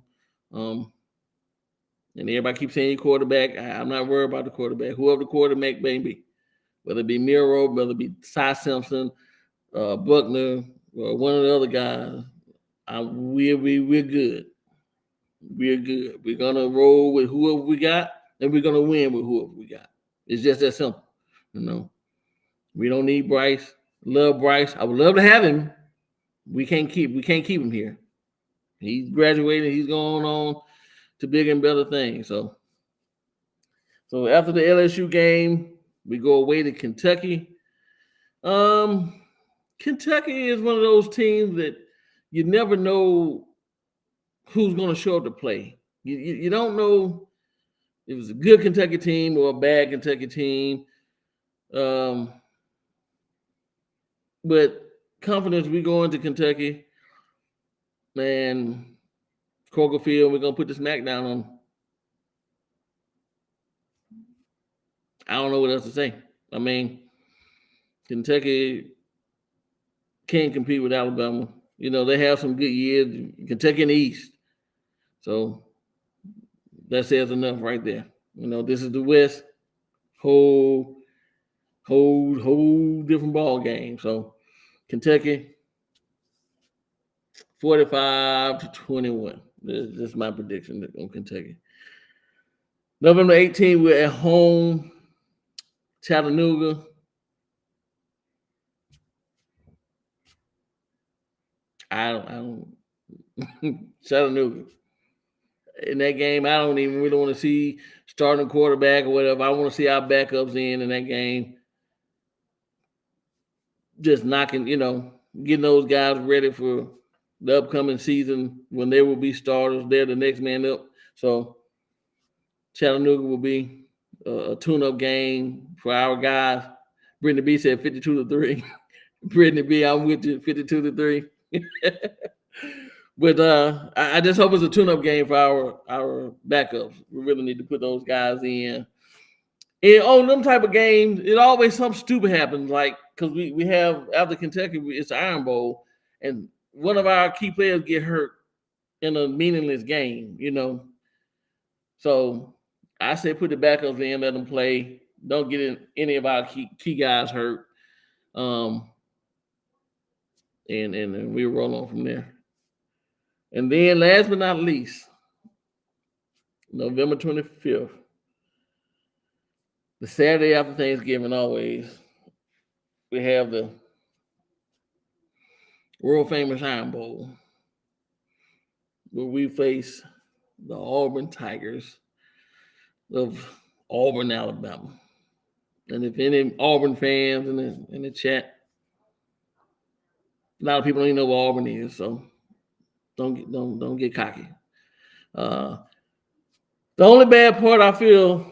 everybody keeps saying quarterback. I'm not worried about the quarterback. Whoever the quarterback may be, whether it be Miro, whether it be Cy Simpson, Buckner, or one of the other guys, we're good. We're good. We're going to roll with whoever we got, and we're going to win with whoever we got. It's just that simple. We don't need Bryce. Love Bryce. I would love to have him. We can't keep him here. He's graduated. He's going on to bigger and better things. So after the LSU game, we go away to Kentucky. Kentucky is one of those teams that you never know who's going to show up to play. You don't know if it's a good Kentucky team or a bad Kentucky team. But confidence, we go into Kentucky, man. Kroger Field, we're going to put the smack down on them. I don't know what else to say. I mean, Kentucky can't compete with Alabama. They have some good years. Kentucky in the East. So that says enough right there. This is the West. Whole different ball game. So Kentucky, 45-21. This is my prediction on Kentucky. November 18th, we're at home, Chattanooga. I don't Chattanooga. In that game, I don't even really want to see starting quarterback or whatever. I want to see our backups in that game. Just knocking, getting those guys ready for the upcoming season when they will be starters. They're the next man up. So Chattanooga will be a tune-up game for our guys. Brittany B said 52-3. Brittany B, I'm with you, 52-3. But I just hope it's a tune-up game for our backups. We really need to put those guys in. And on them type of games, it always something stupid happens. Like, because we have, after Kentucky, it's the Iron Bowl, and one of our key players get hurt in a meaningless game, So I say put the backups in, let them play. don't get any of our key guys hurt. And we roll on from there. And then last but not least, November 25th, the Saturday after Thanksgiving, always, we have the world famous Iron Bowl, where we face the Auburn Tigers of Auburn, Alabama. And if any Auburn fans in the chat, a lot of people don't even know what Auburn is, so don't get cocky. The only bad part I feel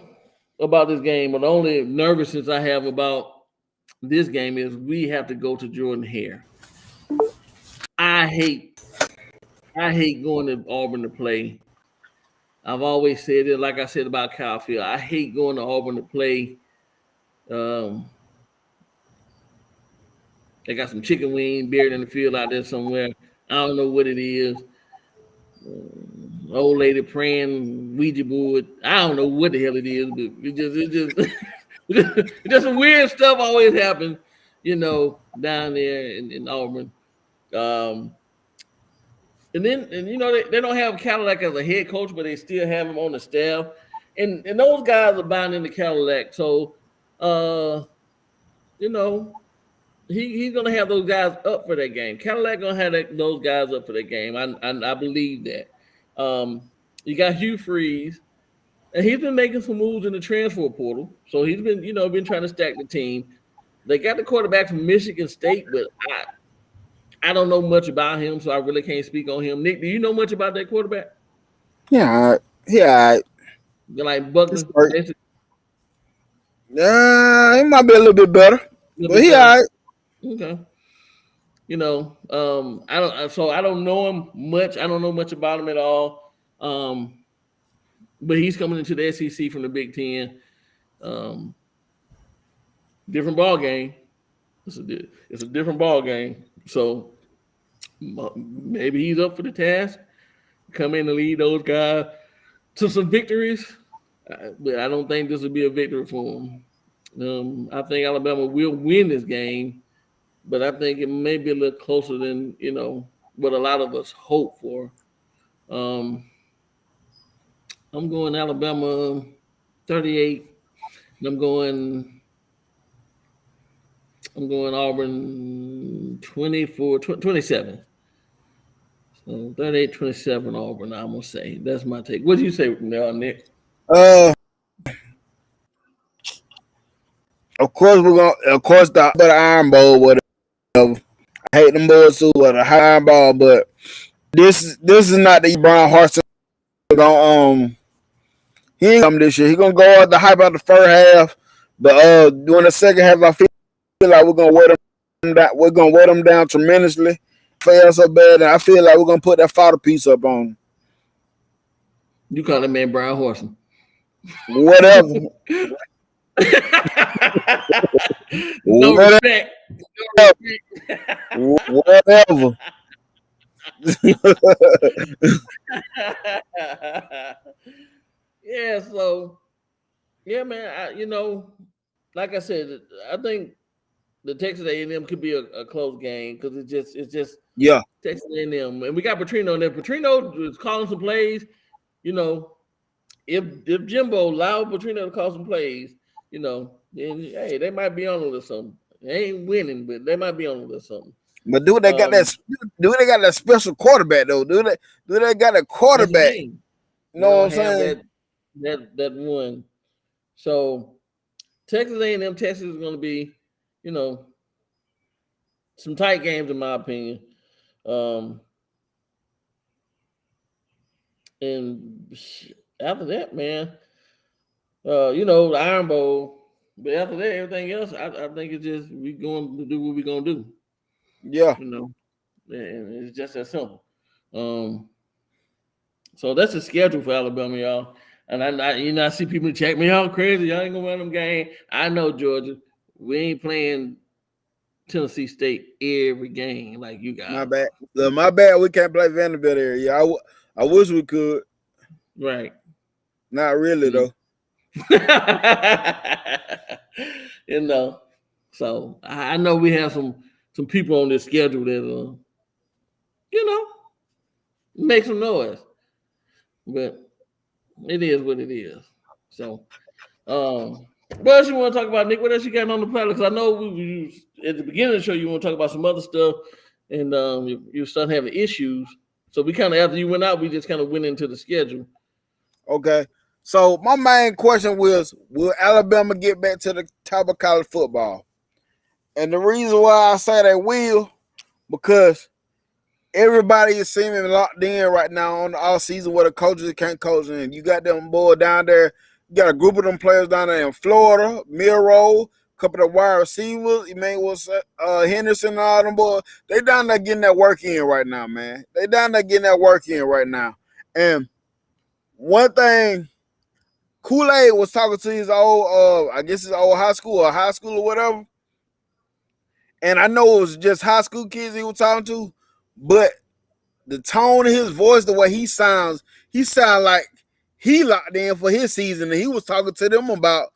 about this game, or the only nervousness I have about this game, is we have to go to Jordan-Hare. I hate going to Auburn to play. I've always said it, like I said about Kyle Field. I hate going to Auburn to play. They got some chicken wing buried in the field out there somewhere. I don't know what it is. Old lady praying Ouija board. I don't know what the hell it is, but it just some weird stuff always happens, down there in Auburn. And they don't have Cadillac as a head coach, but they still have him on the staff. And those guys are bound into Cadillac. So, he's going to have those guys up for that game. Cadillac going to have those guys up for that game. I believe that. You got Hugh Freeze, and he's been making some moves in the transfer portal. So he's been trying to stack the team. They got the quarterback from Michigan State, but I don't know much about him, so I really can't speak on him. Nick, do you know much about that quarterback? Yeah. Like Buckner? Yeah, it might be a little bit better, but he all right. Okay. I don't know him much. I don't know much about him at all. But he's coming into the SEC from the Big Ten. Different ball game. It's a different ball game. So maybe he's up for the task. Come in and lead those guys to some victories. But I don't think this will be a victory for him. I think Alabama will win this game, but I think it may be a little closer than, what a lot of us hope for. I'm going Alabama 38. And I'm going Auburn 27. So 38-27 Auburn, I'm going to say. That's my take. What do you say, Nick? Of course the Iron Bowl, whatever. I hate them boys too, with a high ball, but this is not the Brian Harsin. He ain't come this year. He gonna go out the hype out the first half, but during the second half, I feel like we're gonna wear them down tremendously. Fail so bad, and I feel like we're gonna put that fodder piece up on him. You call that man Brian Harsin? Whatever. No respect. Whatever. Yeah, so man, like I said, I think the Texas A&M could be a close game because it's just Texas A&M, and we got Petrino there. Petrino is calling some plays. If Jimbo allowed Petrino to call some plays, then hey, they might be on a little something. They ain't winning, but they might be on a little something. But do they got that special quarterback though? Do they got a quarterback? You know what I'm saying? That one. So Texas A&M, Texas is going to be, some tight games in my opinion. And after that, man, the Iron Bowl. But after that, everything else, I think it's just we going to do what we're going to do. Yeah. And it's just that simple. So that's the schedule for Alabama, y'all. And I see people check me out crazy. Y'all ain't going to win them game. I know, Georgia. We ain't playing Tennessee State every game like you guys. My bad. Look, my bad. We can't play Vanderbilt area. I wish we could. Right. Not really, though. You know, so I know we have some people on this schedule that you know, make some noise, but it is what it is. So, what else you want to talk about, Nick? What else you got on the platter? Because I know we at the beginning of the show you want to talk about some other stuff, and you started having issues. So we kind of, after you went out, we just kind of went into the schedule. Okay. So my main question was, will Alabama get back to the top of college football? And the reason why I say they will, because everybody is seeming locked in right now on the off season where the coaches can't coach. And you got them boys down there. You got a group of them players down there in Florida, Miro, a couple of wide receivers, Emmanuel Henderson and all them boys. They down there getting that work in right now, man. They down there getting that work in right now. And one thing, Kool-Aid was talking to his old, I guess his old high school or whatever. And I know it was just high school kids he was talking to, but the tone of his voice, the way he sounds like he locked in for his season, and he was talking to them about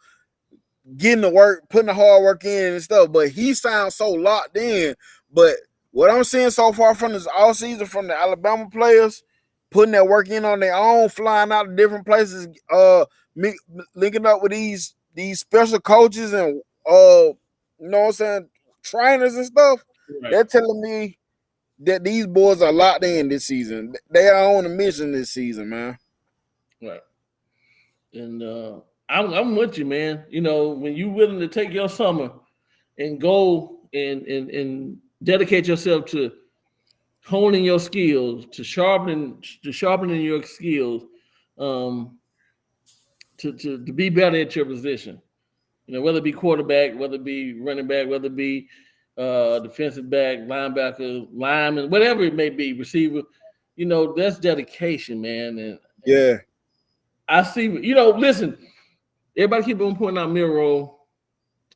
getting the work, putting the hard work in and stuff, but he sounds so locked in. But what I'm seeing so far from this all season from the Alabama players, putting that work in on their own, flying out to different places, linking up with these special coaches and you know what I'm saying, trainers and stuff. Right. They're telling me that these boys are locked in this season. They are on a mission this season, man. Right. And I'm with you, man. You know, when you're willing to take your summer and go and dedicate yourself to honing your skills, to sharpening your skills, to be better at your position. You know, whether it be quarterback, whether it be running back, whether it be defensive back, linebacker, lineman, whatever it may be, receiver. You know, that's dedication, man. And yeah, I see. You know, listen, everybody keep on pointing out Miro,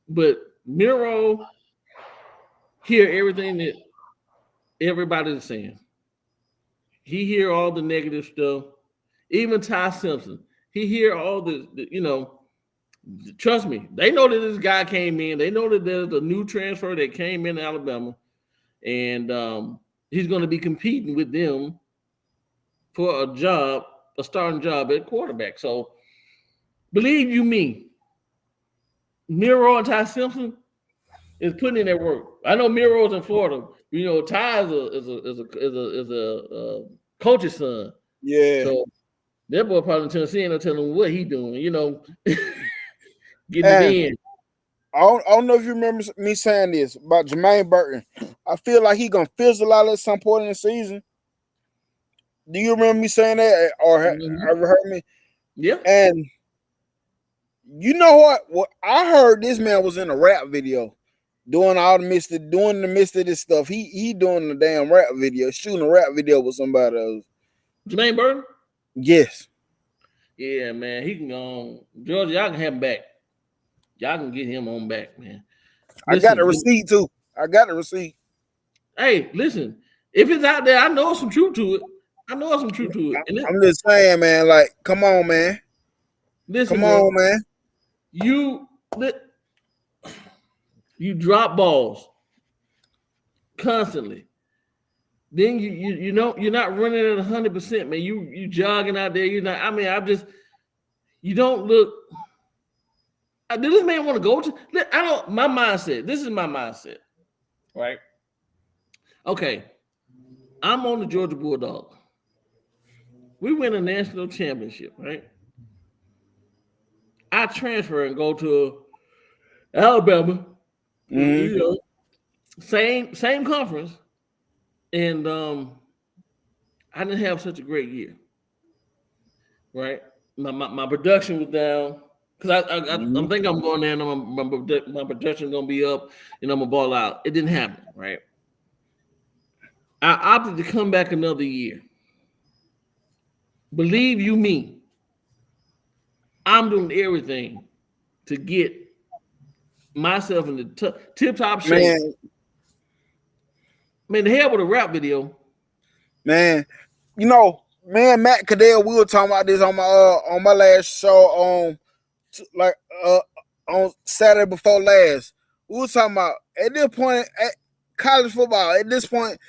but Miro hear everything that everybody's saying. He hear all the negative stuff. Even Ty Simpson, he hear all the you know. Trust me, they know that this guy came in. They know that there's a new transfer that came in Alabama, and he's going to be competing with them for a starting job at quarterback. So, believe you me, Miro and Ty Simpson is putting in their work. I know Miro's in Florida. You know, Ty is a coach's son. Yeah. So that boy probably in Tennessee and telling him what he doing. You know. Getting it in. I don't know if you remember me saying this about Jermaine Burton. I feel like he gonna fizzle out at some point in the season. Do you remember me saying that, or have you heard me? Yeah. And you know what I heard, this man was in a rap video doing the midst of this stuff. He doing the damn rap video, shooting a rap video with somebody else. Jermaine Burton? Yes. Yeah, man. He can go on. Georgia, y'all can have him back. Y'all can get him on back, man. Listen, I got the receipt too. I got the receipt. Hey, listen. If it's out there, I know some truth to it. And I'm just saying, man. Like, come on, man. Listen, come on, man. You drop balls constantly. Then you know you're not running at 100%, man. You jogging out there. You're not. I mean, you don't look. Did this man want to go to? I don't. My mindset. This is my mindset, right? Okay, I'm on the Georgia Bulldogs. We win a national championship, right? I transfer and go to Alabama. Mm-hmm. You know, same conference, and I didn't have such a great year, right? My production was down. Because I think I'm going there and my production is going to be up and I'm going to ball out. It didn't happen, right? I opted to come back another year. Believe you me, I'm doing everything to get myself in the tip-top shape. Man, the hell with a rap video. Man, you know, man, Matt Cadell, we were talking about this on my last show like on Saturday before last, we were talking about at this point at college football. At this point,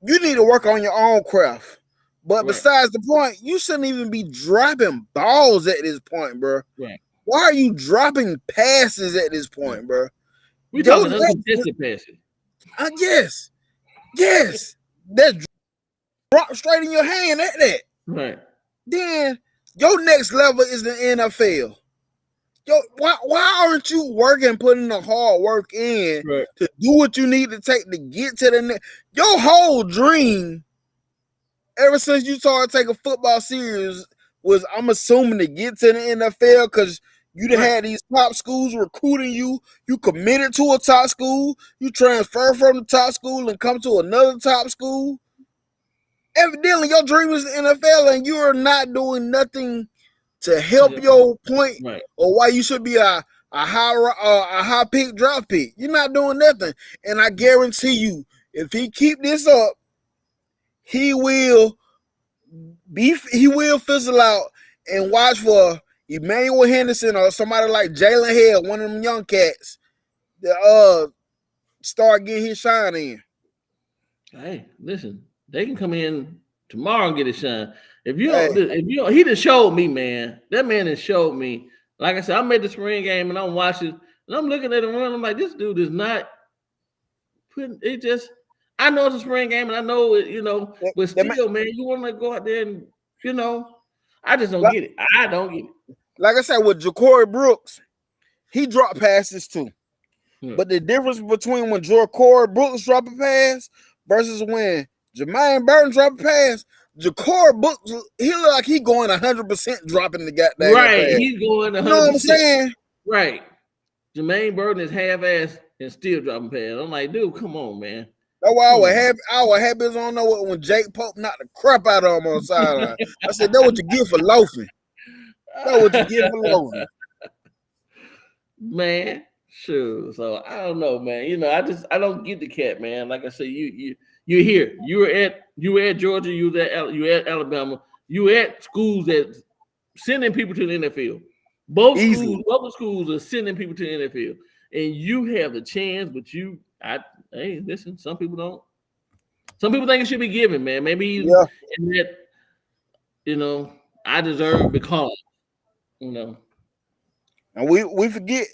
you need to work on your own craft. But besides the point, you shouldn't even be dropping balls at this point, bro. Right. Why are you dropping passes at this point, bro? We talking uncontested passes. Yes. That's drop straight in your hand at that. Right. Then your next level is the NFL. Why aren't you working, putting the hard work in to do what you need to take to get to the next? Your whole dream, ever since you started taking football serious, was, I'm assuming, to get to the NFL because you had these top schools recruiting you. You committed to a top school. You transfer from the top school and come to another top school. Evidently, your dream is the NFL, and you are not doing nothing to help your point or why you should be a high pick draft pick. You're not doing nothing, and I guarantee you, if he keep this up, he will fizzle out and watch for Emmanuel Henderson or somebody like Jalen Hill, one of them young cats, that start getting his shine in. Hey, listen, they can come in tomorrow and get his shine. If you don't, he just showed me, man. That man has showed me. Like I said, I'm at the spring game and I'm watching, and I'm looking at him run. I'm like, this dude is not putting it. Just, I know it's a spring game and I know it, but still, man, you want to go out there and, I just don't get it. I don't get it. Like I said, with Ja'Cory Brooks, he dropped passes too. But the difference between when Ja'Cory Brooks dropped a pass versus when Jermaine Burton dropped a pass, Ja'Cory Brooks, he look like he going 100% dropping the goddamn pass. He's going 100%. You know what I'm saying? Right. Jermaine Burton is half-ass and still dropping pass. I'm like, dude, come on, man. That's why I was happy as I don't know what when Jake Pope knocked the crap out of him on the sideline. I said, that's what you get for loafing. That's what you get for loafing. Man, sure. So I don't know, man. I don't get the cat, man. Like I said, you're here. You were at Georgia. You were at Alabama. You were at schools that sending people to the NFL. Both schools are sending people to the NFL, and you have the chance. But hey, listen. Some people don't. Some people think it should be given, man. Maybe in that, I deserve because, And we forget.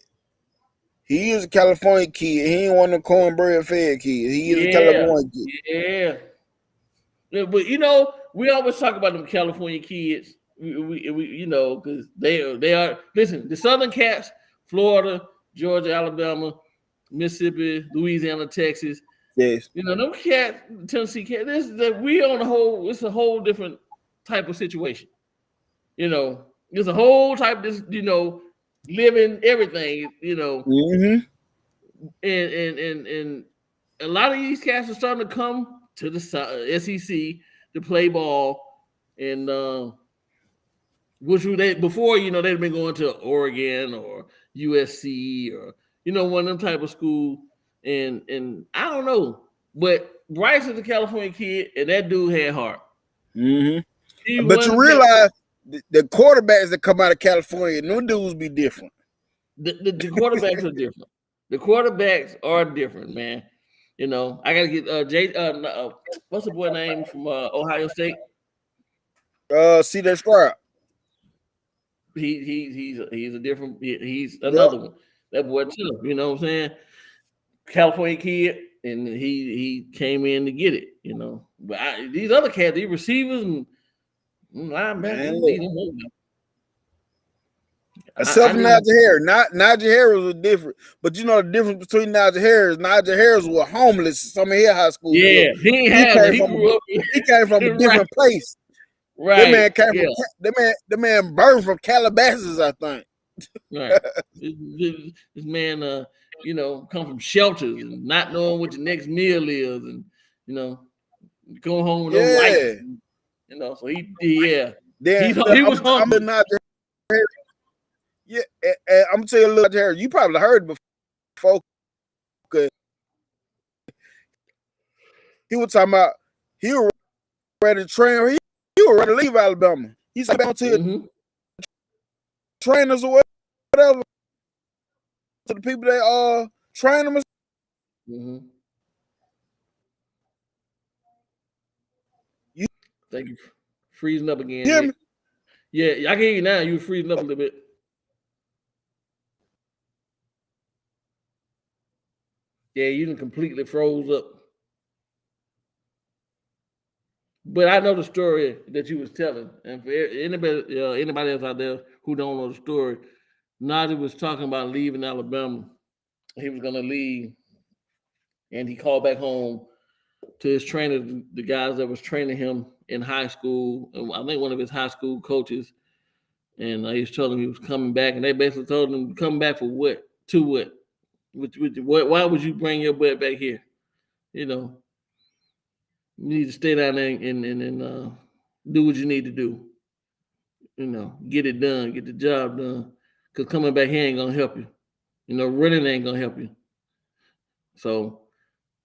He is a California kid. He ain't one of the cornbread fed kids. He is a California kid. Yeah. But we always talk about them California kids. We because they are. Listen, the Southern cats, Florida, Georgia, Alabama, Mississippi, Louisiana, Texas. Yes. Them cats, Tennessee cats. We on the whole. It's a whole different type of situation. It's a whole type of living everything, Mm-hmm. And a lot of these cats are starting to come to the SEC to play ball, and which before they'd been going to Oregon or USC or one of them type of school, and I don't know, but Bryce is a California kid, and that dude had heart. Mm-hmm. But you realize the quarterbacks that come out of California, no dudes be different. The quarterbacks are different. The quarterbacks are different, man. I gotta get what's the boy name from Ohio State? C.J. Stroud. He's a different. He's another one. That boy too. You know what I'm saying? California kid, and he came in to get it. But these other cats, these receivers and linebackers. Except for Najee Harris. Najee Harris was different. But the difference between Najee Harris was homeless some of his high school. Yeah, he came from a different place. Right. The man burned from Calabasas, I think. Right. This man come from shelters and not knowing what your next meal is, and going home with no lights. So he was hungry. Yeah, and I'm gonna tell you a little here. You probably heard before. He was talking about he was ready to train. He was ready to leave Alabama. He said, "I'm to trainers or whatever." whatever to the people that train them. Mm-hmm. Thank you. Freezing up again. Hear me? Yeah, I can hear you now. You were freezing up a little bit. Yeah, you done completely froze up. But I know the story that you was telling, and for anybody else out there who don't know the story, Najee was talking about leaving Alabama. He was gonna leave, and he called back home to his trainer, the guys that was training him in high school. And I think one of his high school coaches, and he was telling him he was coming back, and they basically told him, "Come back for what? To what? Why would you bring your butt back here? You know, you need to stay down there and do what you need to do. You know, get it done, get the job done. Because coming back here ain't gonna help you. You know, running ain't gonna help you. So,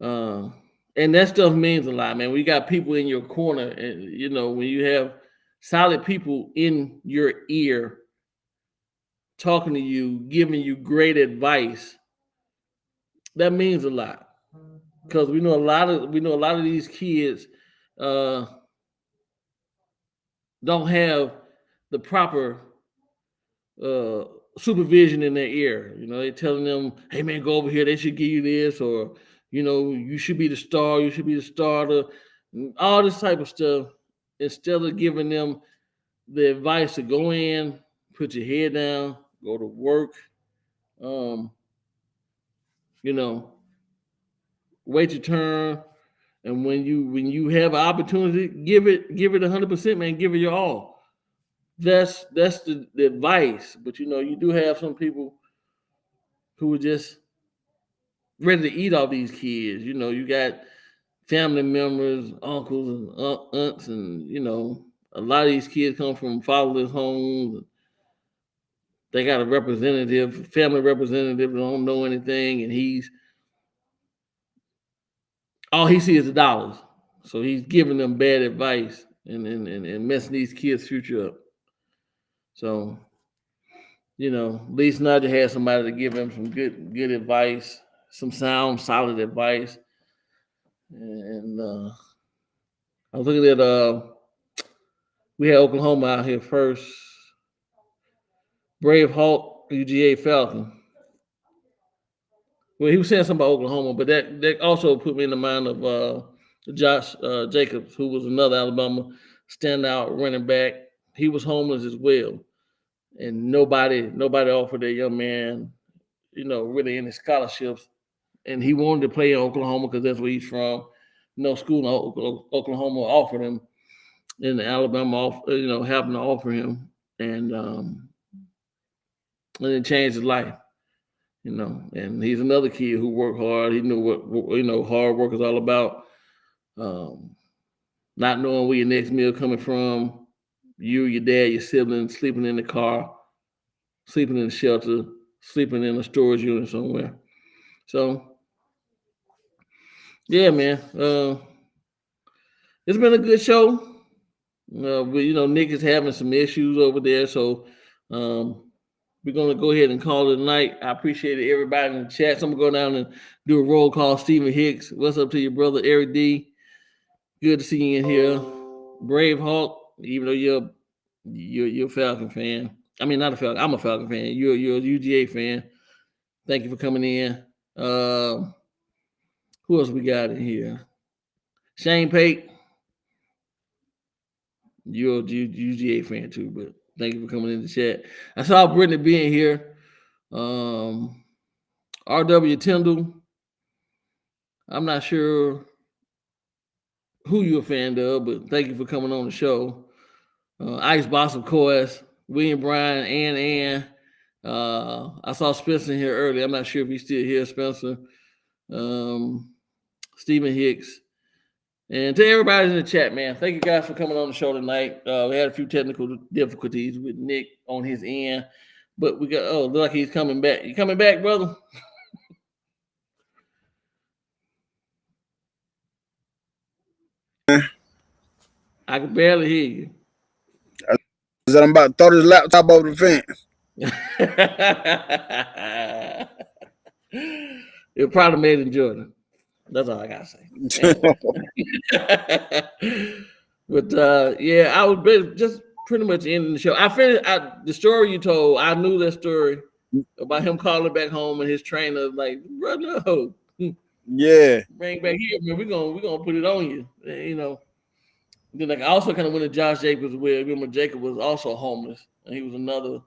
and that stuff means a lot, man. We got people in your corner, and you know, when you have solid people in your ear talking to you, giving you great advice, that means a lot. Because we know a lot of these kids don't have the proper supervision in their ear. You know, they're telling them, "Hey man, go over here. They should give you this," or you know, "You should be the star. You should be the starter." All this type of stuff. Instead of giving them the advice to go in, put your head down, go to work. You know, wait your turn. And when you have an opportunity, give it 100%, man. Give it your all. That's the advice. But you know, you do have some people who are just ready to eat off these kids. You know, you got family members, uncles and aunts, and you know, a lot of these kids come from fatherless homes. They got a representative, family representative that don't know anything, and all he sees is the dollars. So he's giving them bad advice and messing these kids' future up. So, you know, at least Najee had somebody to give him some good advice, some sound, solid advice. And I was looking at we had Oklahoma out here first. Brave Hawk, UGA Falcon. Well, he was saying something about Oklahoma, but that also put me in the mind of Josh Jacobs, who was another Alabama standout running back. He was homeless as well, and nobody offered that young man, you know, really any scholarships. And he wanted to play in Oklahoma because that's where he's from. No school in Oklahoma offered him, and Alabama, you know, happened to offer him, and it changed his life. You know, and he's another kid who worked hard. He knew what you know, hard work is all about. Not knowing where your next meal coming from, you, your dad, your siblings, sleeping in the car, sleeping in the shelter, sleeping in a storage unit somewhere. So, yeah, man, it's been a good show. But you know, Nick is having some issues over there, so we're gonna go ahead and call it a night. I appreciate everybody in the chat. So I'm gonna go down and do a roll call. Stephen Hicks, what's up to your brother Eric D? Good to see you in here. Brave Hawk, even though you're a Falcon fan. I mean, not a Falcon. I'm a Falcon fan. You're a UGA fan. Thank you for coming in. Who else we got in here? Shane Pate. You're a UGA fan too, but thank you for coming in the chat. I saw Brittany being here. R.W. Tyndall. I'm not sure who you're a fan of, but thank you for coming on the show. Ice Boss, of course. William Bryan, Ann. I saw Spencer in here earlier. I'm not sure if he's still here, Spencer. Stephen Hicks. And to everybody in the chat, man, thank you guys for coming on the show tonight. We had a few technical difficulties with Nick on his end, but we got, look like he's coming back. You coming back, brother? I can barely hear you. I'm about to throw this laptop over the fence. It probably made in Jordan. That's all I gotta say. But yeah, I was just pretty much ending the show. I finished the story you told. I knew that story about him calling back home and his trainer like, bro, no, Yeah. bring back here, man. We're gonna put it on you, you know. Then like I also kind of went to Josh Jacobs where remember Jacob was also homeless and he was another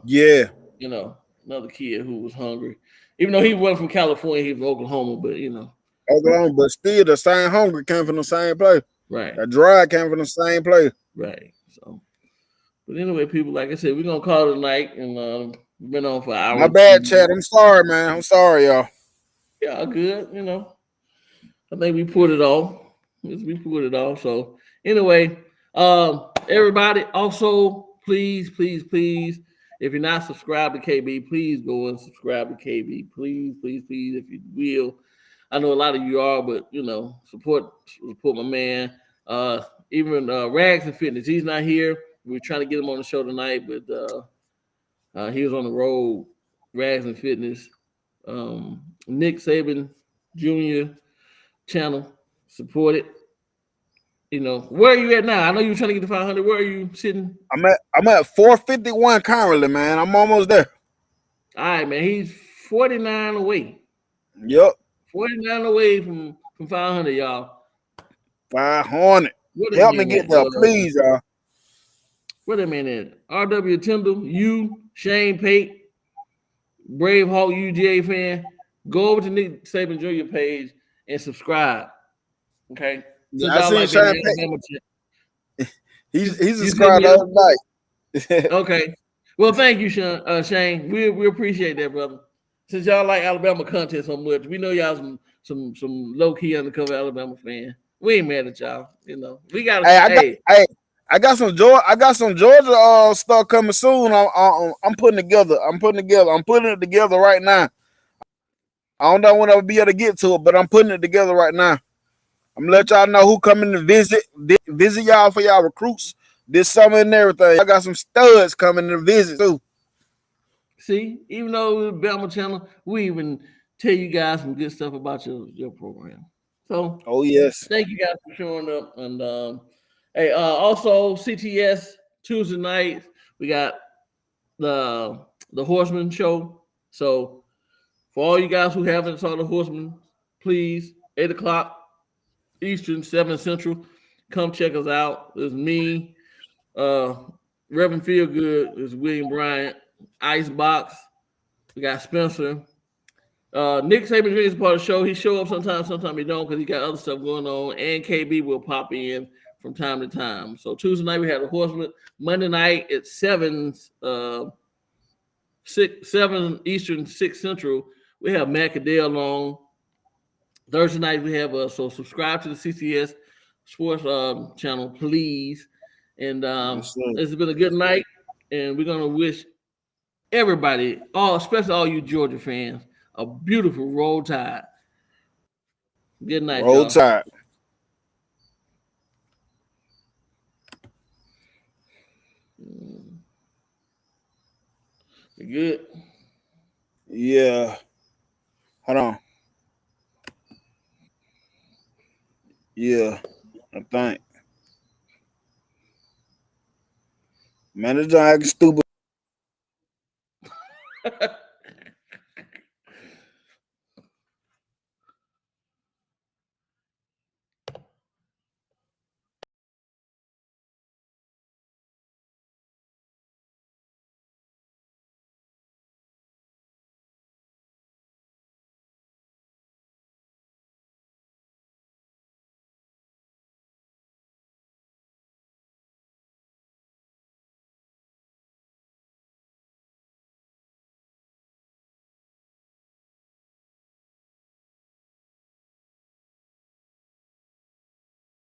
yeah, you know, another kid who was hungry. Even though he wasn't from California, he was from Oklahoma, but you know. Oklahoma, but still the same hunger came from the same place. Right. That drive came from the same place. Right. So but anyway, people, like I said, we're gonna call it a night and we've been on for hours. My bad, Chad. I'm sorry, man. I'm sorry, y'all. Yeah, good, you know. I think we put it off. We put it off. So anyway, everybody also please, if you're not subscribed to KB, please go and subscribe to KB. Please, if you will. I know a lot of you are, but you know, support my man. Even Rags and Fitness, he's not here. We were trying to get him on the show tonight, but he was on the road. Rags and Fitness. Nick Saban Jr. channel, support it. You know, where are you at now? I know you're trying to get to 500. Where are you sitting? I'm at 451 currently, man. I'm almost there. All right, man. He's 49 away. Yep. 49 away from 500, y'all. 500. Help me get there, please, y'all. Where that man at? R.W. Tyndall, you, Shane Pate, Brave Hawk UGA fan, go over to Nick Saban Jr. page and subscribe. Okay. Yeah, I see Shane Pate. He's subscribed the other night. Okay. Well, thank you, Shane. We appreciate that, brother. Since y'all like Alabama content so much, we know y'all some low key undercover Alabama fan. We ain't mad at y'all. You know, we got. I got some Georgia stuff coming soon. I'm putting it together right now. I don't know when I'll be able to get to it, but I'm putting it together right now. I'm gonna let y'all know who coming to visit y'all for y'all recruits this summer and everything. I got some studs coming to visit too. See, even though it's Bama channel, we even tell you guys some good stuff about your program. So, oh yes, thank you guys for showing up. And hey, also CTS Tuesday night we got the Horseman show. So, for all you guys who haven't saw the Horseman, please 8:00 Eastern, 7 Central, come check us out. There's me, Reverend Feelgood, there's William Bryant, Icebox, we got Spencer. Nick Saban Jr. is part of the show. He show up sometimes he don't because he got other stuff going on. And KB will pop in from time to time. So Tuesday night we had the Horseman. Monday night at 7 Eastern, 6 Central, we have Matt Cadell on. Thursday night we have so subscribe to the CCS Sports channel, please. And it's been a good night, and we're gonna wish everybody, especially all you Georgia fans, a beautiful Roll Tide. Good night, Roll Tide. You good? Yeah. Hold on. Yeah, I think. Man, this guy acting stupid.